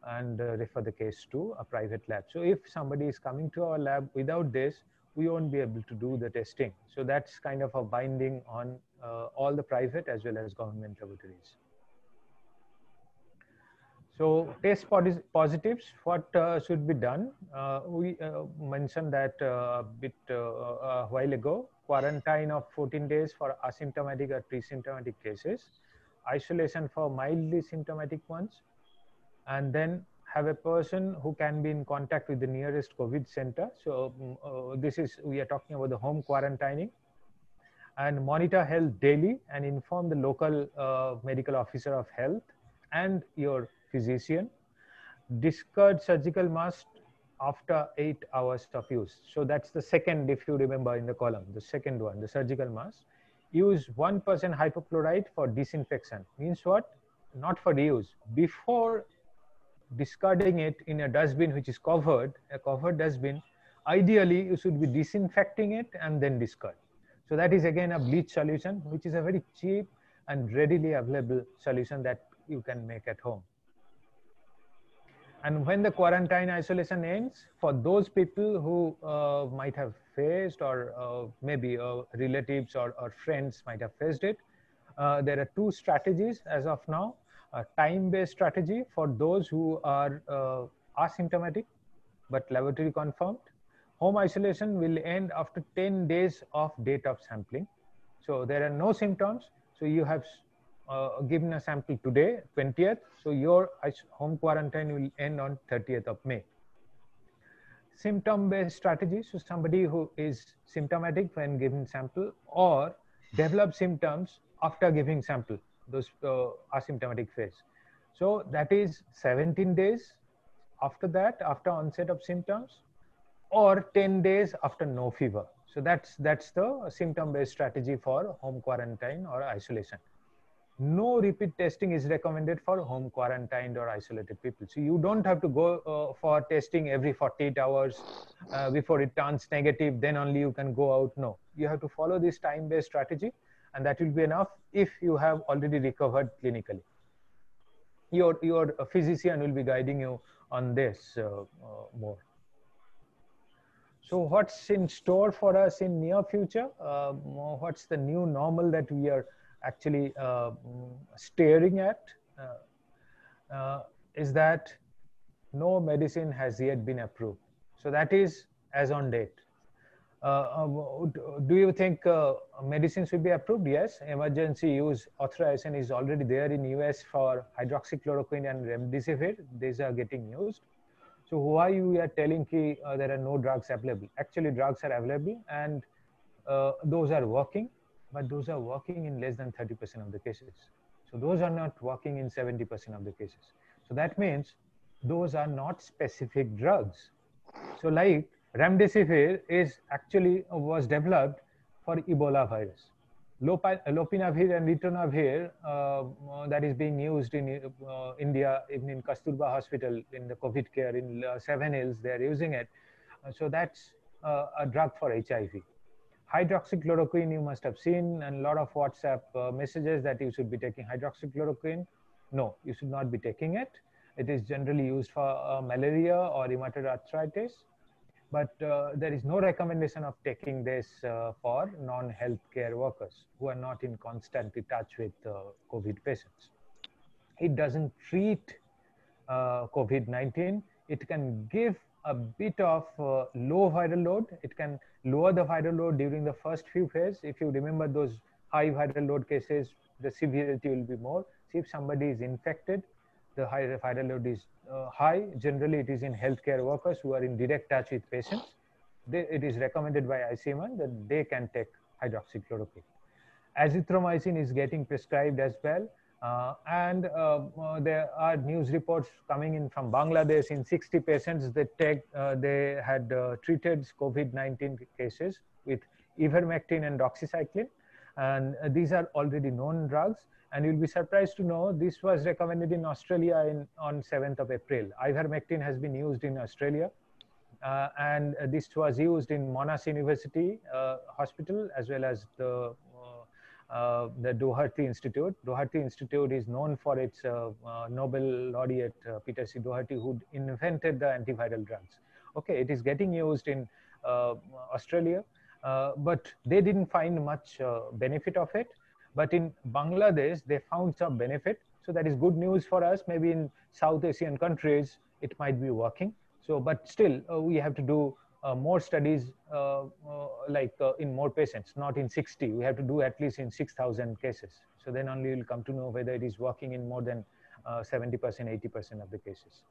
and refer the case to a private lab. So if somebody is coming to our lab without this, we won't be able to do the testing. So that's kind of a binding on all the private as well as government laboratories. So test positives, what should be done? We mentioned that a while ago, quarantine of 14 days for asymptomatic or pre-symptomatic cases, isolation for mildly symptomatic ones, and then have a person who can be in contact with the nearest COVID center. So we are talking about the home quarantining, and monitor health daily and inform the local medical officer of health and your physician. Discard surgical mask after 8 hours of use. So that's the second, if you remember in the column, the second one, the surgical mask. Use 1% hypochlorite for disinfection. Means what? Not for reuse. Before discarding it in a dustbin which is covered, a covered dustbin, ideally you should be disinfecting it and then discard. So that is again a bleach solution, which is a very cheap and readily available solution that you can make at home. And when the quarantine isolation ends, for those people who might have faced or maybe relatives or friends might have faced it, there are two strategies as of now. A time-based strategy for those who are asymptomatic but laboratory confirmed. Home isolation will end after 10 days of date of sampling. So there are no symptoms. So you have given a sample today, 20th. So your home quarantine will end on 30th of May. Symptom-based strategy. So somebody who is symptomatic when giving sample or develop symptoms after giving sample, those asymptomatic phase. So that is 17 days after that, after onset of symptoms, or 10 days after no fever. So that's the symptom-based strategy for home quarantine or isolation. No repeat testing is recommended for home quarantined or isolated people. So you don't have to go for testing every 48 hours before it turns negative, then only you can go out. No, you have to follow this time-based strategy, and that will be enough if you have already recovered clinically. your physician will be guiding you on this more. So what's in store for us in near future? What's the new normal that we are actually staring at? Is that no medicine has yet been approved. So that is as on date. Do you think medicines will be approved? Yes, emergency use authorization is already there in US for hydroxychloroquine and remdesivir. These are getting used. So why you are telling there are no drugs available? Actually, drugs are available, and those are working, but those are working in less than 30% of the cases. So those are not working in 70% of the cases. So that means those are not specific drugs. So like remdesivir is actually was developed for Ebola virus. Lopinavir and ritonavir that is being used in India, even in Kasturba Hospital in the COVID care in Seven Hills, they are using it. So that's a drug for HIV. Hydroxychloroquine, you must have seen and a lot of WhatsApp messages that you should be taking hydroxychloroquine. No, you should not be taking it. It is generally used for malaria or rheumatoid arthritis. But there is no recommendation of taking this for non-healthcare workers who are not in constant touch with COVID patients. It doesn't treat COVID-19. It can give a bit of low viral load. It can lower the viral load during the first few phases. If you remember those high viral load cases, the severity will be more. See, if somebody is infected, the high viral load is high. Generally, it is in healthcare workers who are in direct touch with patients. It is recommended by ICMR that they can take hydroxychloroquine. Azithromycin is getting prescribed as well. And there are news reports coming in from Bangladesh. In 60 patients they had treated COVID-19 cases with ivermectin and doxycycline. And these are already known drugs. And you'll be surprised to know this was recommended in Australia on 7th of April. Ivermectin has been used in Australia. And this was used in Monash University Hospital as well as the Doherty Institute. Doherty Institute is known for its Nobel laureate Peter C. Doherty, who invented the antiviral drugs. Okay, it is getting used in Australia, but they didn't find much benefit of it. But in Bangladesh, they found some benefit. So that is good news for us. Maybe in South Asian countries, it might be working. So, but still, we have to do more studies in more patients, not in 60. We have to do at least in 6,000 cases. So then only we'll come to know whether it is working in more than 70%, 80% of the cases.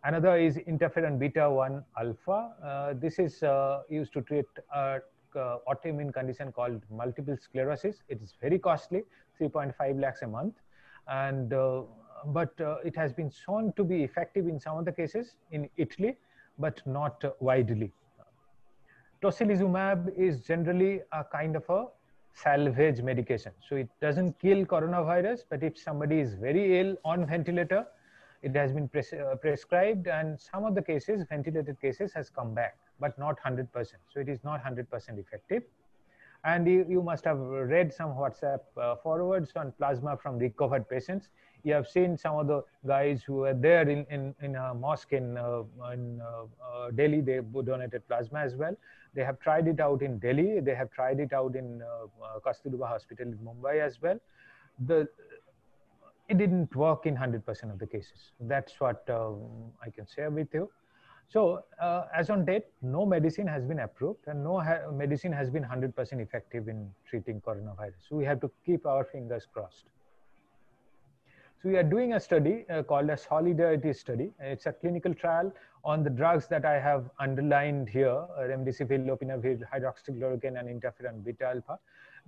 Another is interferon beta 1 alpha. This is used to treat autoimmune condition called multiple sclerosis. It is very costly, 3.5 lakhs a month. And but it has been shown to be effective in some of the cases in Italy, but not widely. Tocilizumab is generally a kind of a salvage medication. So it doesn't kill coronavirus, but if somebody is very ill on ventilator, it has been prescribed, and some of the cases, ventilated cases, has come back, but not 100%. So it is not 100% effective. And you must have read some WhatsApp forwards on plasma from recovered patients. You have seen some of the guys who were there in a mosque in Delhi. They donated plasma as well. They have tried it out in Delhi. They have tried it out in Kasturba Hospital in Mumbai as well. It didn't work in 100% of the cases. That's what I can share with you. So as on date, no medicine has been approved and no medicine has been 100% effective in treating coronavirus. So we have to keep our fingers crossed. So we are doing a study called a Solidarity study. It's a clinical trial on the drugs that I have underlined here, remdesivir, lopinavir, hydroxychloroquine, and interferon beta alpha.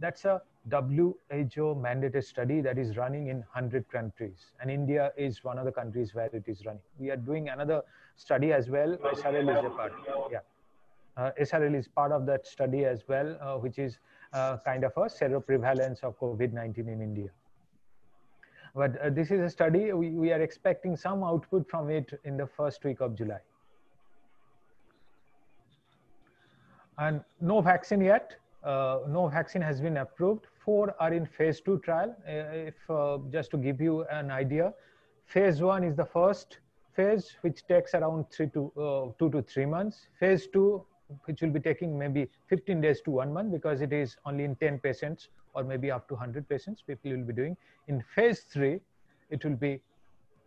That's a WHO mandated study that is running in 100 countries. And India is one of the countries where it is running. We are doing another study as well. SRL is a part. Yeah. SRL is part of that study as well, which is kind of a seroprevalence of COVID-19 in India. But this is a study, we are expecting some output from it in the first week of July. And no vaccine yet. No vaccine has been approved. 4 are in phase 2 trial. Just to give you an idea, phase 1 is the first phase, which takes around 2 to 3 months. Phase 2, which will be taking maybe 15 days to 1 month, because it is only in 10 patients or maybe up to 100 patients people will be doing. In phase 3, it will be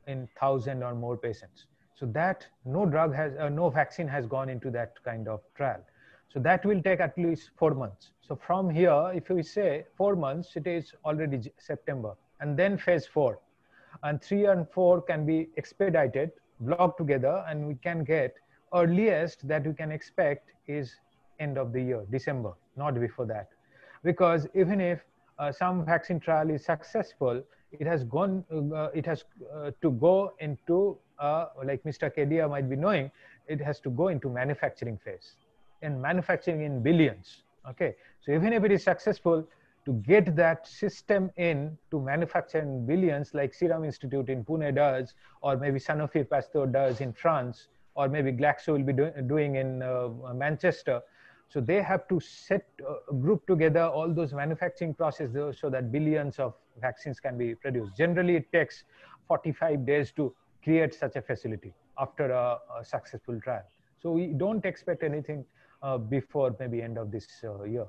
in 1,000 or more patients. So that no vaccine has gone into that kind of trial. So that will take at least 4 months. So from here, if we say 4 months, it is already September. And then phase 4. And 3 and 4 can be expedited, blocked together, and we can get earliest that we can expect is end of the year, December, not before that. Because even if some vaccine trial is successful, it has to go into, like Mr. Kedia might be knowing, it has to go into manufacturing phase, and manufacturing in billions. Okay, so even if it is successful, to get that system in to manufacture in billions, like Serum Institute in Pune does, or maybe Sanofi Pasteur does in France, or maybe Glaxo will be doing in Manchester. So they have to group together all those manufacturing processes so that billions of vaccines can be produced. Generally, it takes 45 days to create such a facility after a successful trial. So we don't expect anything before maybe end of this year.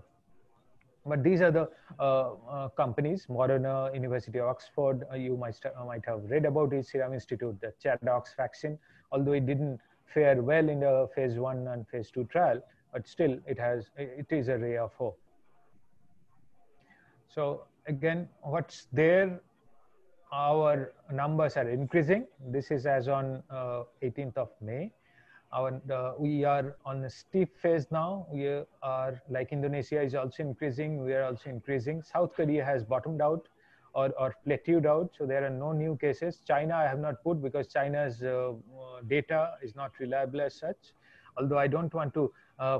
But these are the companies: Moderna, University of Oxford. You might have read about it. Serum Institute, the Chadox vaccine. Although it didn't fare well in the phase 1 and phase 2 trial, but still it is a ray of hope. So again, what's there? Our numbers are increasing. This is as on 18th of May. We are on a steep phase now. We are, like Indonesia is also increasing. We are also increasing. South Korea has bottomed out or plateaued out. So there are no new cases. China I have not put because China's data is not reliable as such. Although I don't want to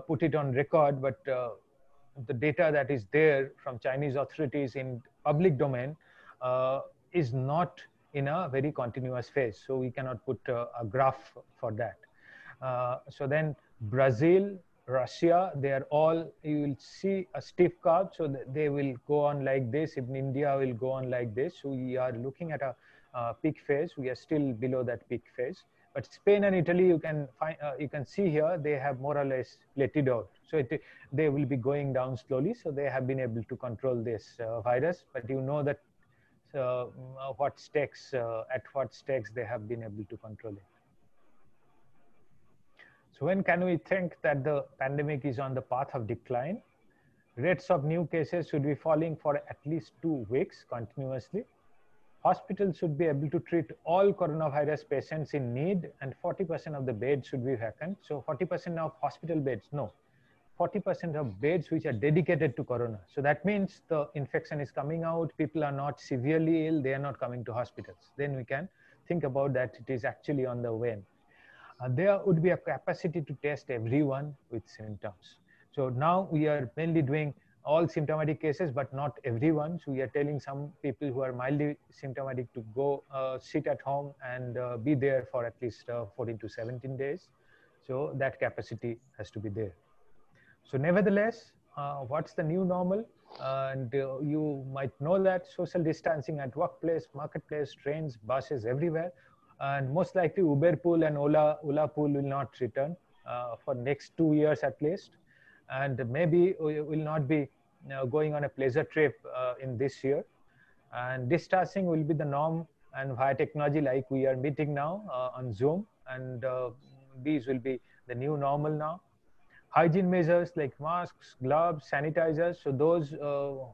put it on record, but the data that is there from Chinese authorities in public domain is not in a very continuous phase. So we cannot put a graph for that. So then Brazil, Russia, they are all, you will see a steep curve. So they will go on like this. Even India will go on like this. So we are looking at a peak phase. We are still below that peak phase. But Spain and Italy, you can see here, they have more or less plateaued out. So they will be going down slowly. So they have been able to control this virus. But you know that at what stakes they have been able to control it. So when can we think that the pandemic is on the path of decline? Rates of new cases should be falling for at least 2 weeks continuously. Hospitals should be able to treat all coronavirus patients in need, and 40% of the beds should be vacant. So 40% of hospital beds, no, 40% of beds which are dedicated to corona. So that means the infection is coming out, people are not severely ill, they are not coming to hospitals. Then we can think about that it is actually on the wane. There would be a capacity to test everyone with symptoms. So now we are mainly doing all symptomatic cases, but not everyone. So we are telling some people who are mildly symptomatic to go sit at home and be there for at least 14 to 17 days. So that capacity has to be there. So nevertheless, what's the new normal? And you might know that social distancing at workplace, marketplace, trains, buses, everywhere. And most likely Uber pool and Ola pool will not return for next 2 years at least. And maybe we will not be going on a pleasure trip in this year. And distancing will be the norm, and via technology like we are meeting now on Zoom. And these will be the new normal now. Hygiene measures like masks, gloves, sanitizers. So those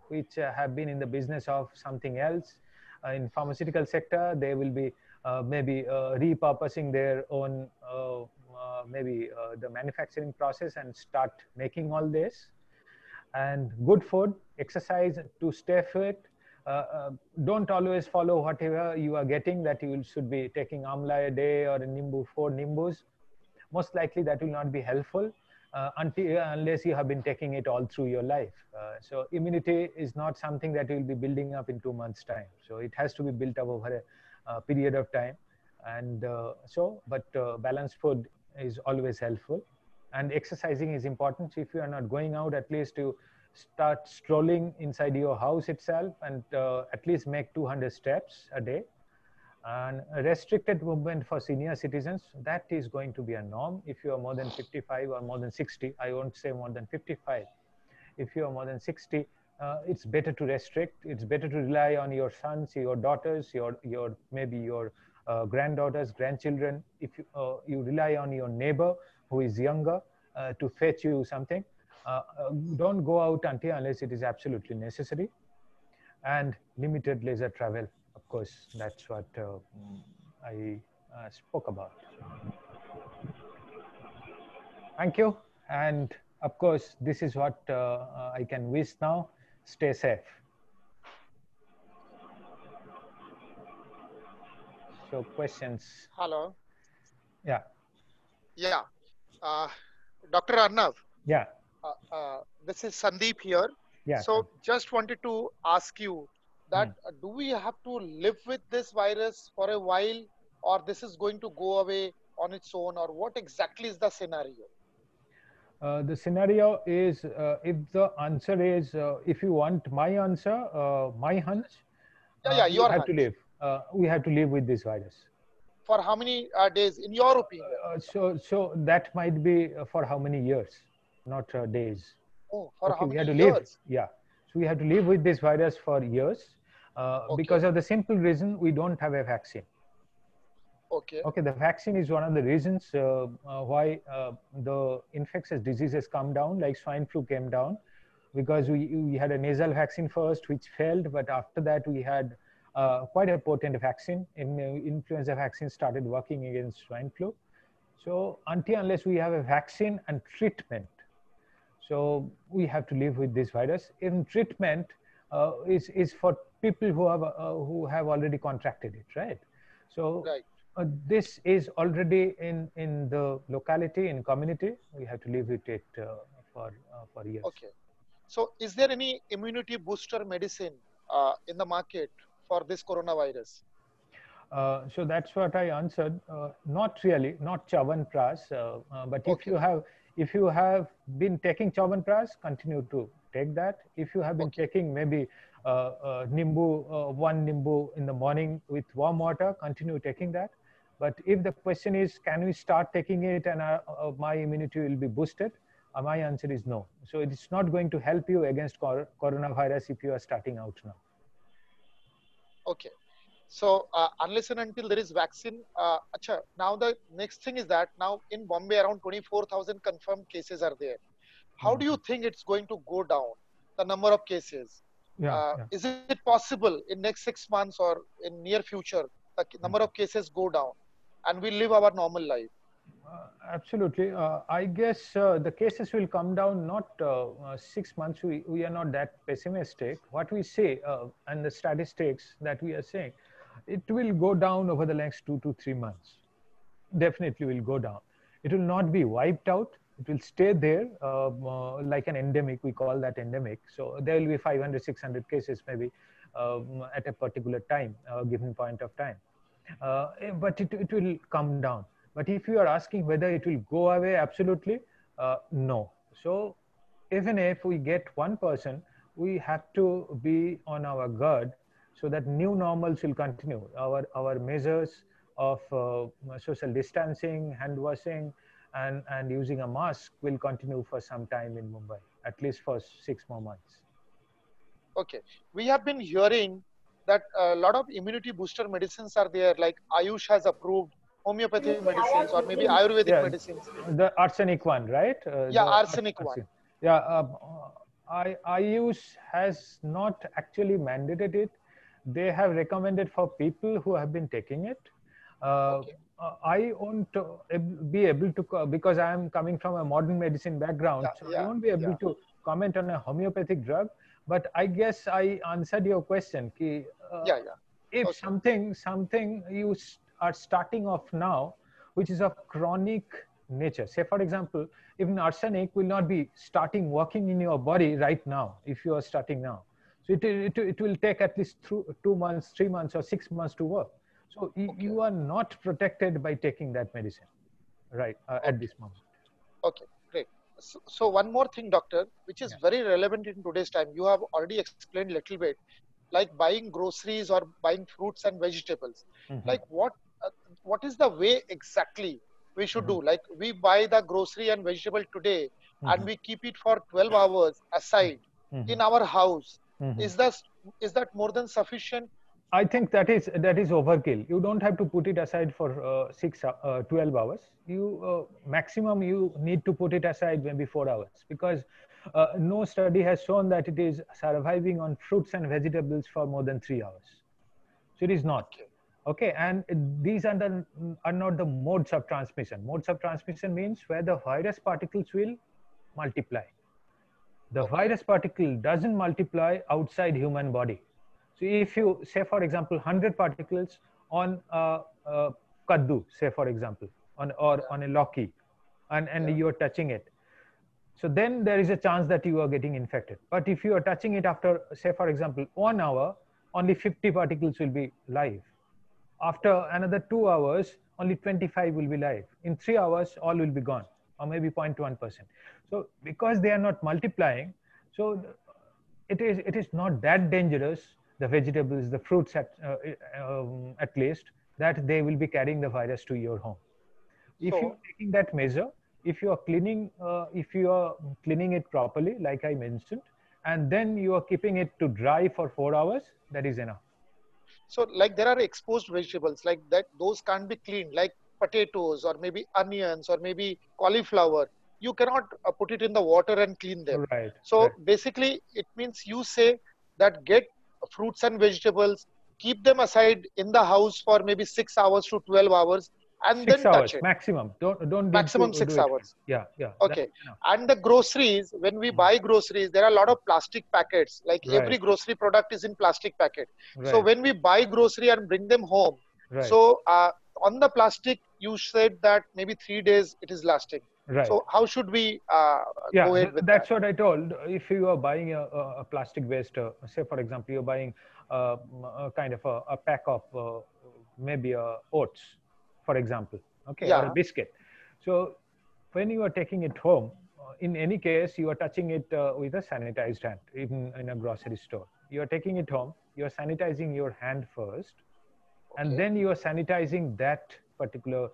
which have been in the business of something else in pharmaceutical sector, they will be maybe repurposing their own the manufacturing process and start making all this. And good food, exercise to stay fit. Don't always follow whatever you are getting, that you should be taking Amla a day or a Nimbu, 4 Nimbus. Most likely that will not be helpful unless you have been taking it all through your life. So immunity is not something that will be building up in 2 months' time. So it has to be built up over a period of time. And balanced food is always helpful. And exercising is important. So if you are not going out, at least you start strolling inside your house itself and at least make 200 steps a day. And a restricted movement for senior citizens, that is going to be a norm. If you are more than 55 or more than 60, I won't say more than 55. If you are more than 60, it's better to restrict. It's better to rely on your sons, your daughters, maybe your granddaughters, grandchildren. If you rely on your neighbor who is younger to fetch you something, don't go out until unless it is absolutely necessary. And limited leisure travel, of course, that's what I spoke about. Thank you. And of course, this is what I can wish now. Stay safe. So questions? Hello. Yeah. Yeah. Dr. Arnav. Yeah. This is Sandeep here. Yeah. So just wanted to ask you that do we have to live with this virus for a while, or this is going to go away on its own, or what exactly is the scenario? The scenario is, if the answer is, if you want my answer, my hunch, your hunch. to live. We have to live with this virus. For how many days, in your opinion? So that might be for how many years, not days. Oh, for how many years? Live. Yeah. So we have to live with this virus for years because of the simple reason we don't have a vaccine. Okay. Okay, the vaccine is one of the reasons why the infectious diseases come down, like swine flu came down, because we had a nasal vaccine first, which failed, but after that we had quite a potent vaccine. Influenza vaccine started working against swine flu. So unless we have a vaccine and treatment, so we have to live with this virus. In treatment is for people who have already contracted it, right? So. Right. This is already in the locality, in community. We have to live with it for years. Okay. So is there any immunity booster medicine in the market for this coronavirus? So that's what I answered. Not really, not Chyawanprash. But if you have been taking Chyawanprash, continue to take that. If you have been taking maybe Nimbu, one Nimbu in the morning with warm water, continue taking that. But if the question is, can we start taking it and my immunity will be boosted? My answer is no. So it's not going to help you against coronavirus if you are starting out now. Okay. So unless and until there is vaccine, now the next thing is that now in Bombay around 24,000 confirmed cases are there. How do you think it's going to go down, the number of cases? Is it possible in next 6 months or in near future, the number of cases go down and we live our normal life? Absolutely. I guess the cases will come down, not 6 months. We are not that pessimistic. What we say and the statistics that we are saying, it will go down over the next 2 to 3 months. Definitely will go down. It will not be wiped out. It will stay there like an endemic. We call that endemic. So there will be 500, 600 cases maybe at a particular time, given point of time. But it will come down. But if you are asking whether it will go away, absolutely no. So even if we get one person, we have to be on our guard so that new normals will continue. Our measures of social distancing, hand washing, and using a mask will continue for some time in Mumbai, at least for 6 more months. Okay. We have been hearing that a lot of immunity booster medicines are there, like Ayush has approved homeopathic medicines or maybe Ayurvedic medicines. The arsenic one, right? Arsenic one. Yeah, Ayush has not actually mandated it. They have recommended for people who have been taking it. I won't be able to, because I am coming from a modern medicine background, so I won't be able to comment on a homeopathic drug. But I guess I answered your question. If something you are starting off now, which is of chronic nature. Say, for example, even arsenic will not be starting working in your body right now if you are starting now. So it will take at least 2 months, 3 months, or 6 months to work. So you are not protected by taking that medicine, right, at this moment. Okay, great. So one more thing, doctor, which is very relevant in today's time. You have already explained a little bit. like buying groceries or buying fruits and vegetables, like what is the way exactly we should do? Like we buy the grocery and vegetable today and we keep it for 12 hours aside in our house. Is that more than sufficient? I think that is overkill. You don't have to put it aside for 12 hours. Maximum you need to put it aside maybe 4 hours, because no study has shown that it is surviving on fruits and vegetables for more than 3 hours. So it is not. Okay, and these are not the modes of transmission. Modes of transmission means where the virus particles will multiply. The virus particle doesn't multiply outside human body. So if you say, for example, 100 particles on kaddu, say for example, on a loki, and you are touching it, so then there is a chance that you are getting infected. But if you are touching it after, say for example, 1 hour, only 50 particles will be live. After another 2 hours, only 25 will be live. In 3 hours, all will be gone, or maybe 0.1%. So because they are not multiplying, so it is not that dangerous, the vegetables, the fruits at least, that they will be carrying the virus to your home. If you are taking that measure, if you are cleaning it properly, like I mentioned, and then you are keeping it to dry for 4 hours, that is enough. So like there are exposed vegetables like that, those can't be cleaned, like potatoes or maybe onions or maybe cauliflower. You cannot put it in the water and clean them. Right. So right. basically it means you say that get fruits and vegetables, keep them aside in the house for maybe 6 hours to 12 hours and 6 then hours touch it. maximum. Don't Maximum do 6 it. hours. Yeah. Okay. And the groceries, when we buy groceries, there are a lot of plastic packets. Like every grocery product is in plastic packet. So when we buy grocery and bring them home, so on the plastic, you said that maybe 3 days it is lasting. Right. So how should we go ahead with that's that? what I told. If you are buying a plastic waste, say for example, you're buying a kind of a pack of maybe oats, for example, okay, or a biscuit. So when you are taking it home, in any case, you are touching it with a sanitized hand in a grocery store. You are taking it home, you are sanitizing your hand first, and then you are sanitizing that particular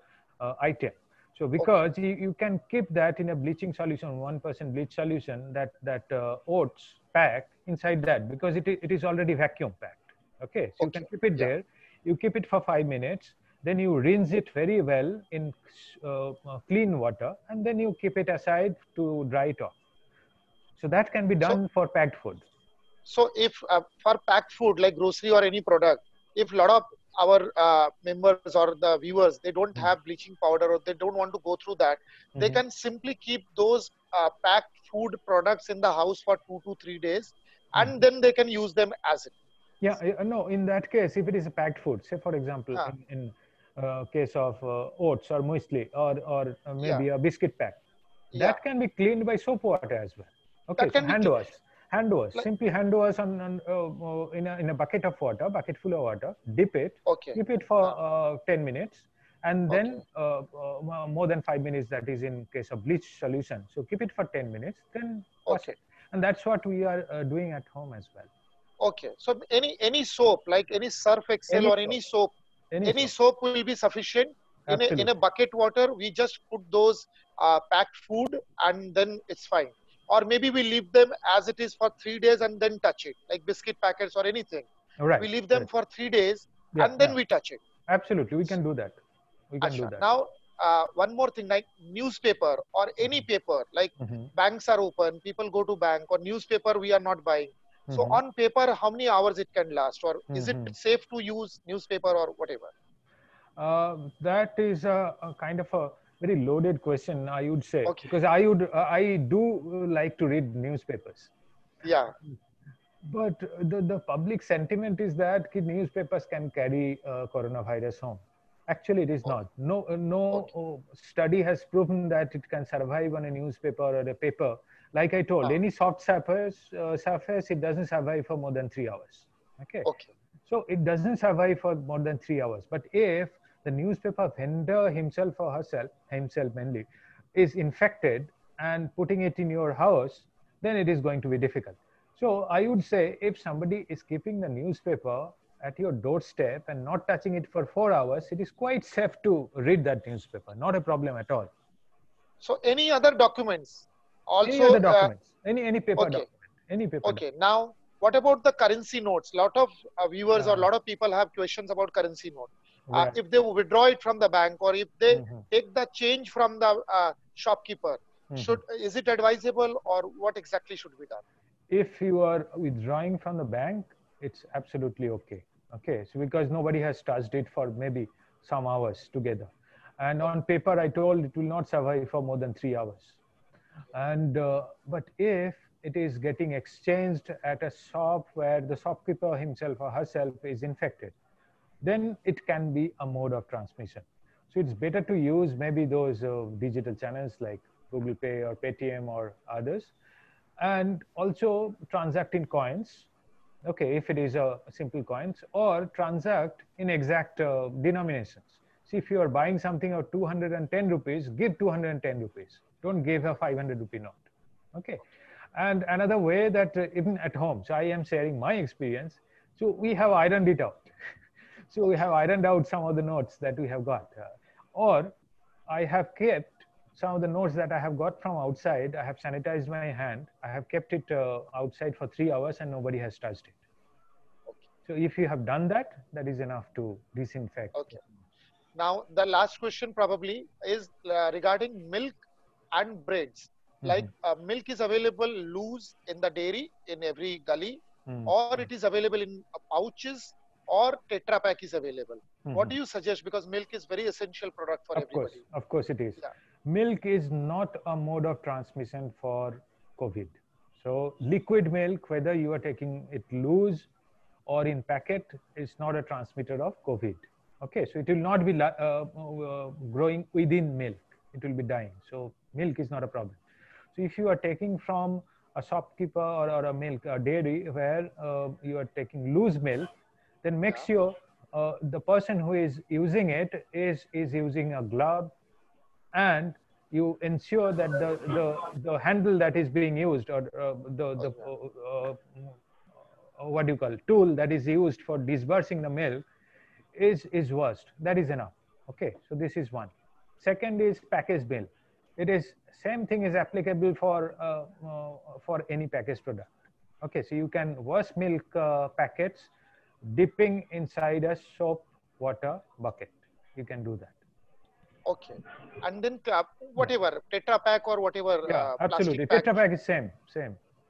item. So because you can keep that in a bleaching solution, 1% bleach solution, that oats pack inside that, because it is already vacuum packed. Okay, so you can keep it there. You keep it for 5 minutes. Then you rinse it very well in clean water, and then you keep it aside to dry it off. So that can be done for packed food. So if for packed food like grocery or any product, if a lot of our members or the viewers, they don't have bleaching powder or they don't want to go through that, they can simply keep those packed food products in the house for 2 to 3 days, and then they can use them as it. Yeah, no, in that case, if it is a packed food, say for example, in case of oats or muesli or maybe a biscuit pack, that can be cleaned by soap water as well. Okay, so hand wash, simply hand wash in a bucket of water, bucket full of water, dip it, keep it for 10 minutes, and then more than 5 minutes, that is in case of bleach solution. So keep it for 10 minutes, then wash it. And that's what we are doing at home as well. Okay, so any soap, like any Surf Excel or any soap, any soap will be sufficient. In a bucket water, we just put those packed food and then it's fine. Or maybe we leave them as it is for 3 days and then touch it, like biscuit packets or anything. Right. We leave them for 3 days and then we touch it. Absolutely, we can do that. We can do that. Now, one more thing, like newspaper or any paper, like banks are open, people go to bank, or newspaper we are not buying. So on paper, how many hours it can last, or is it safe to use newspaper or whatever? That is a kind of a very loaded question, I would say, because I do like to read newspapers. Yeah. But the public sentiment is that newspapers can carry coronavirus home. Actually, it is not. No study has proven that it can survive on a newspaper or a paper. Like I told, any soft surface, it doesn't survive for more than 3 hours. Okay. So it doesn't survive for more than 3 hours. But if the newspaper vendor himself or herself, himself mainly, is infected and putting it in your house, then it is going to be difficult. So I would say if somebody is keeping the newspaper at your doorstep and not touching it for 4 hours, it is quite safe to read that newspaper. Not a problem at all. So any other documents also? Any other documents, any paper okay. document, any paper. Okay. Now, what about the currency notes? A lot of viewers or a lot of people have questions about currency note. Right. If they withdraw it from the bank or if they take the change from the shopkeeper, is it advisable or what exactly should be done? If you are withdrawing from the bank, it's absolutely okay. Okay, so because nobody has touched it for maybe some hours together. And on paper, I told it will not survive for more than 3 hours. And but if it is getting exchanged at a shop where the shopkeeper himself or herself is infected, then it can be a mode of transmission. So it's better to use maybe those digital channels like Google Pay or Paytm or others, and also transact in coins. Okay, if it is a simple coins, or transact in exact denominations. See, if you are buying something of 210 rupees, give 210 rupees. Don't give a 500 rupee note. Okay. And another way that even at home, so I am sharing my experience. So we have ironed it out. So we have ironed out some of the notes that we have got. Or I have kept some of the notes that I have got from outside. I have sanitized my hand. I have kept it outside for 3 hours and nobody has touched it. Okay. So if you have done that, that is enough to disinfect. Okay. Now, the last question probably is regarding milk and breads. Like milk is available loose in the dairy in every gully, or it is available in pouches, or Tetra Pak is available. What do you suggest? Because milk is very essential product for everybody. Of course it is. Yeah. Milk is not a mode of transmission for COVID. So liquid milk, whether you are taking it loose or in packet, is not a transmitter of COVID. Okay, so it will not be growing within milk. It will be dying. So milk is not a problem. So if you are taking from a shopkeeper or a dairy where you are taking loose milk, then make sure the person who is using it is using a glove, and you ensure that the handle that is being used, or what do you call it, tool that is used for disbursing the milk is washed. That is enough. Okay, so this is one. Second is packaged milk. It is same thing is applicable for any packaged product. Okay, so you can wash milk packets dipping inside a soap water bucket. You can do that. Okay, and then whatever Tetra Pak or whatever. Yeah, absolutely. Tetra Pak is same.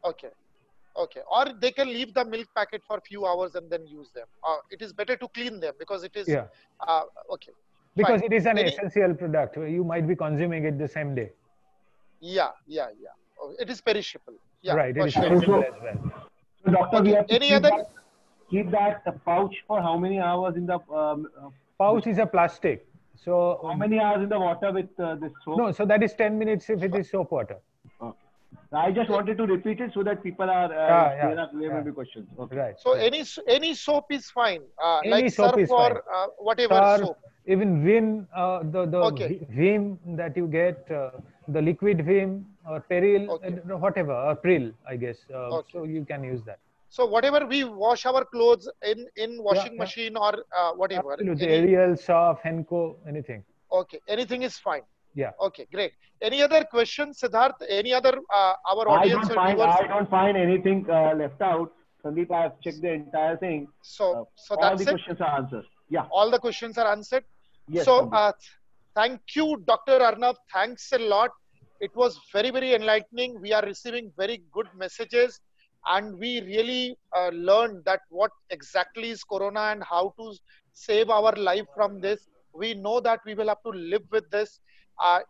Okay, okay. Or they can leave the milk packet for a few hours and then use them. It is better to clean them because it is. Yeah. Okay. Because it is an essential product. You might be consuming it the same day. Yeah. Oh, it is perishable. Yeah. Right. It is perishable as well. So, doctor, we have to any other? Keep that pouch for how many hours in the pouch is a plastic. So how many hours in the water with this soap? No, so that is 10 minutes if it is soap water. Okay. I just wanted to repeat it so that people are there may be questions. Okay. Right. So any soap is fine. Any like soap surf is or fine. whatever surf, soap. Even Vim, the Vim that you get, the liquid Vim or Peril, whatever, or Pril, I guess. So you can use that. So whatever we wash our clothes in washing machine or whatever. Absolutely. Ariel, Surf, Henko, anything. Okay, anything is fine. Yeah. Okay, great. Any other questions, Siddharth? Any other our audience or viewers? I don't find anything left out. Sandeep, I have checked the entire thing. So all that's the questions are answered. Yeah. All the questions are answered. Yes. So thank you, Dr. Arnav. Thanks a lot. It was very, very enlightening. We are receiving very good messages, and we really learned that what exactly is Corona and how to save our life from this. We know that we will have to live with this.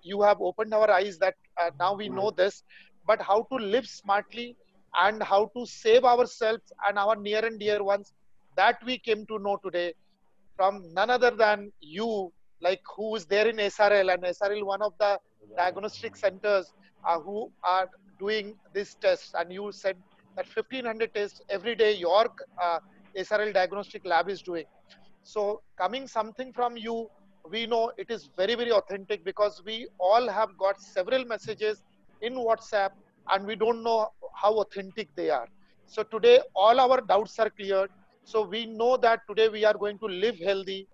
You have opened our eyes that now we know this, but how to live smartly and how to save ourselves and our near and dear ones, that we came to know today from none other than you, like who is there in SRL, and SRL, one of the diagnostic centers who are doing this test, and you said that 1500 tests every day your SRL diagnostic lab is doing. So coming something from you, we know it is very, very authentic, because we all have got several messages in WhatsApp and we don't know how authentic they are. So today all our doubts are cleared. So we know that today we are going to live healthy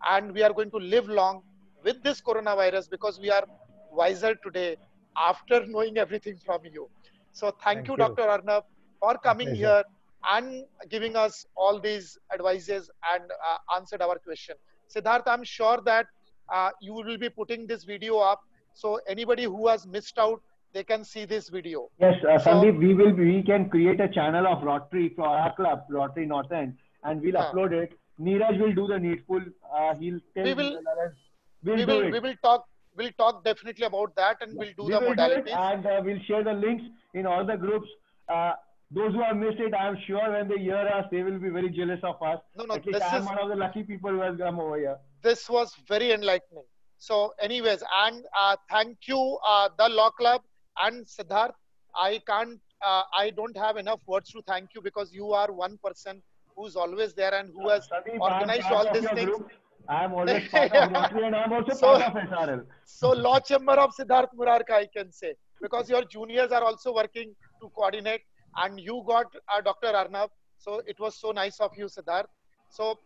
and we are going to live long with this coronavirus because we are wiser today after knowing everything from you. So thank you, Dr. Arnab, for coming here and giving us all these advices and answered our question. Siddharth, I'm sure that you will be putting this video up. So anybody who has missed out, they can see this video. Yes, Sandeep, we can create a channel of Rotary for our club, Rotary North End, and we'll upload it. Neeraj will do the needful. He'll tell We'll talk definitely about that, and we'll do the modalities. And we'll share the links in all the groups. Those who have missed it, I'm sure when they hear us, they will be very jealous of us. No, at least I'm one of the lucky people who has come over here. This was very enlightening. So anyways, and thank you, the Law Club and Siddharth. I don't have enough words to thank you because you are one person who's always there and who has organized all these things. I'm always part of Rotary and I'm also part of SRL. So law chamber of Siddharth Murarka, I can say, because your juniors are also working to coordinate, and you got Dr. Arnab. So it was so nice of you, Siddharth. So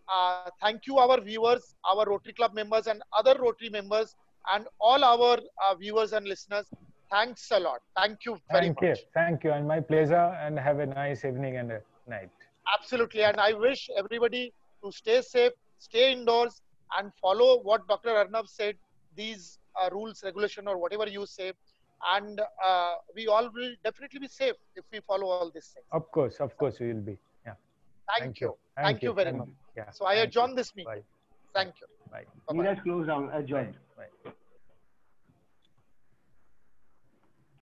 thank you, our viewers, our Rotary Club members and other Rotary members, and all our viewers and listeners. Thanks a lot. Thank you very much. Thank you. And my pleasure. And have a nice evening and a night. Absolutely. And I wish everybody to stay safe, stay indoors, and follow what Dr. Arnab said, these rules, regulation, or whatever you say. And we all will definitely be safe if we follow all these things. Of course, we will be. Yeah. Thank you. Thank you very much. Yeah. So I adjourn this meeting. Bye. Thank you. Bye. Neeraj close down. Adjourn. Bye.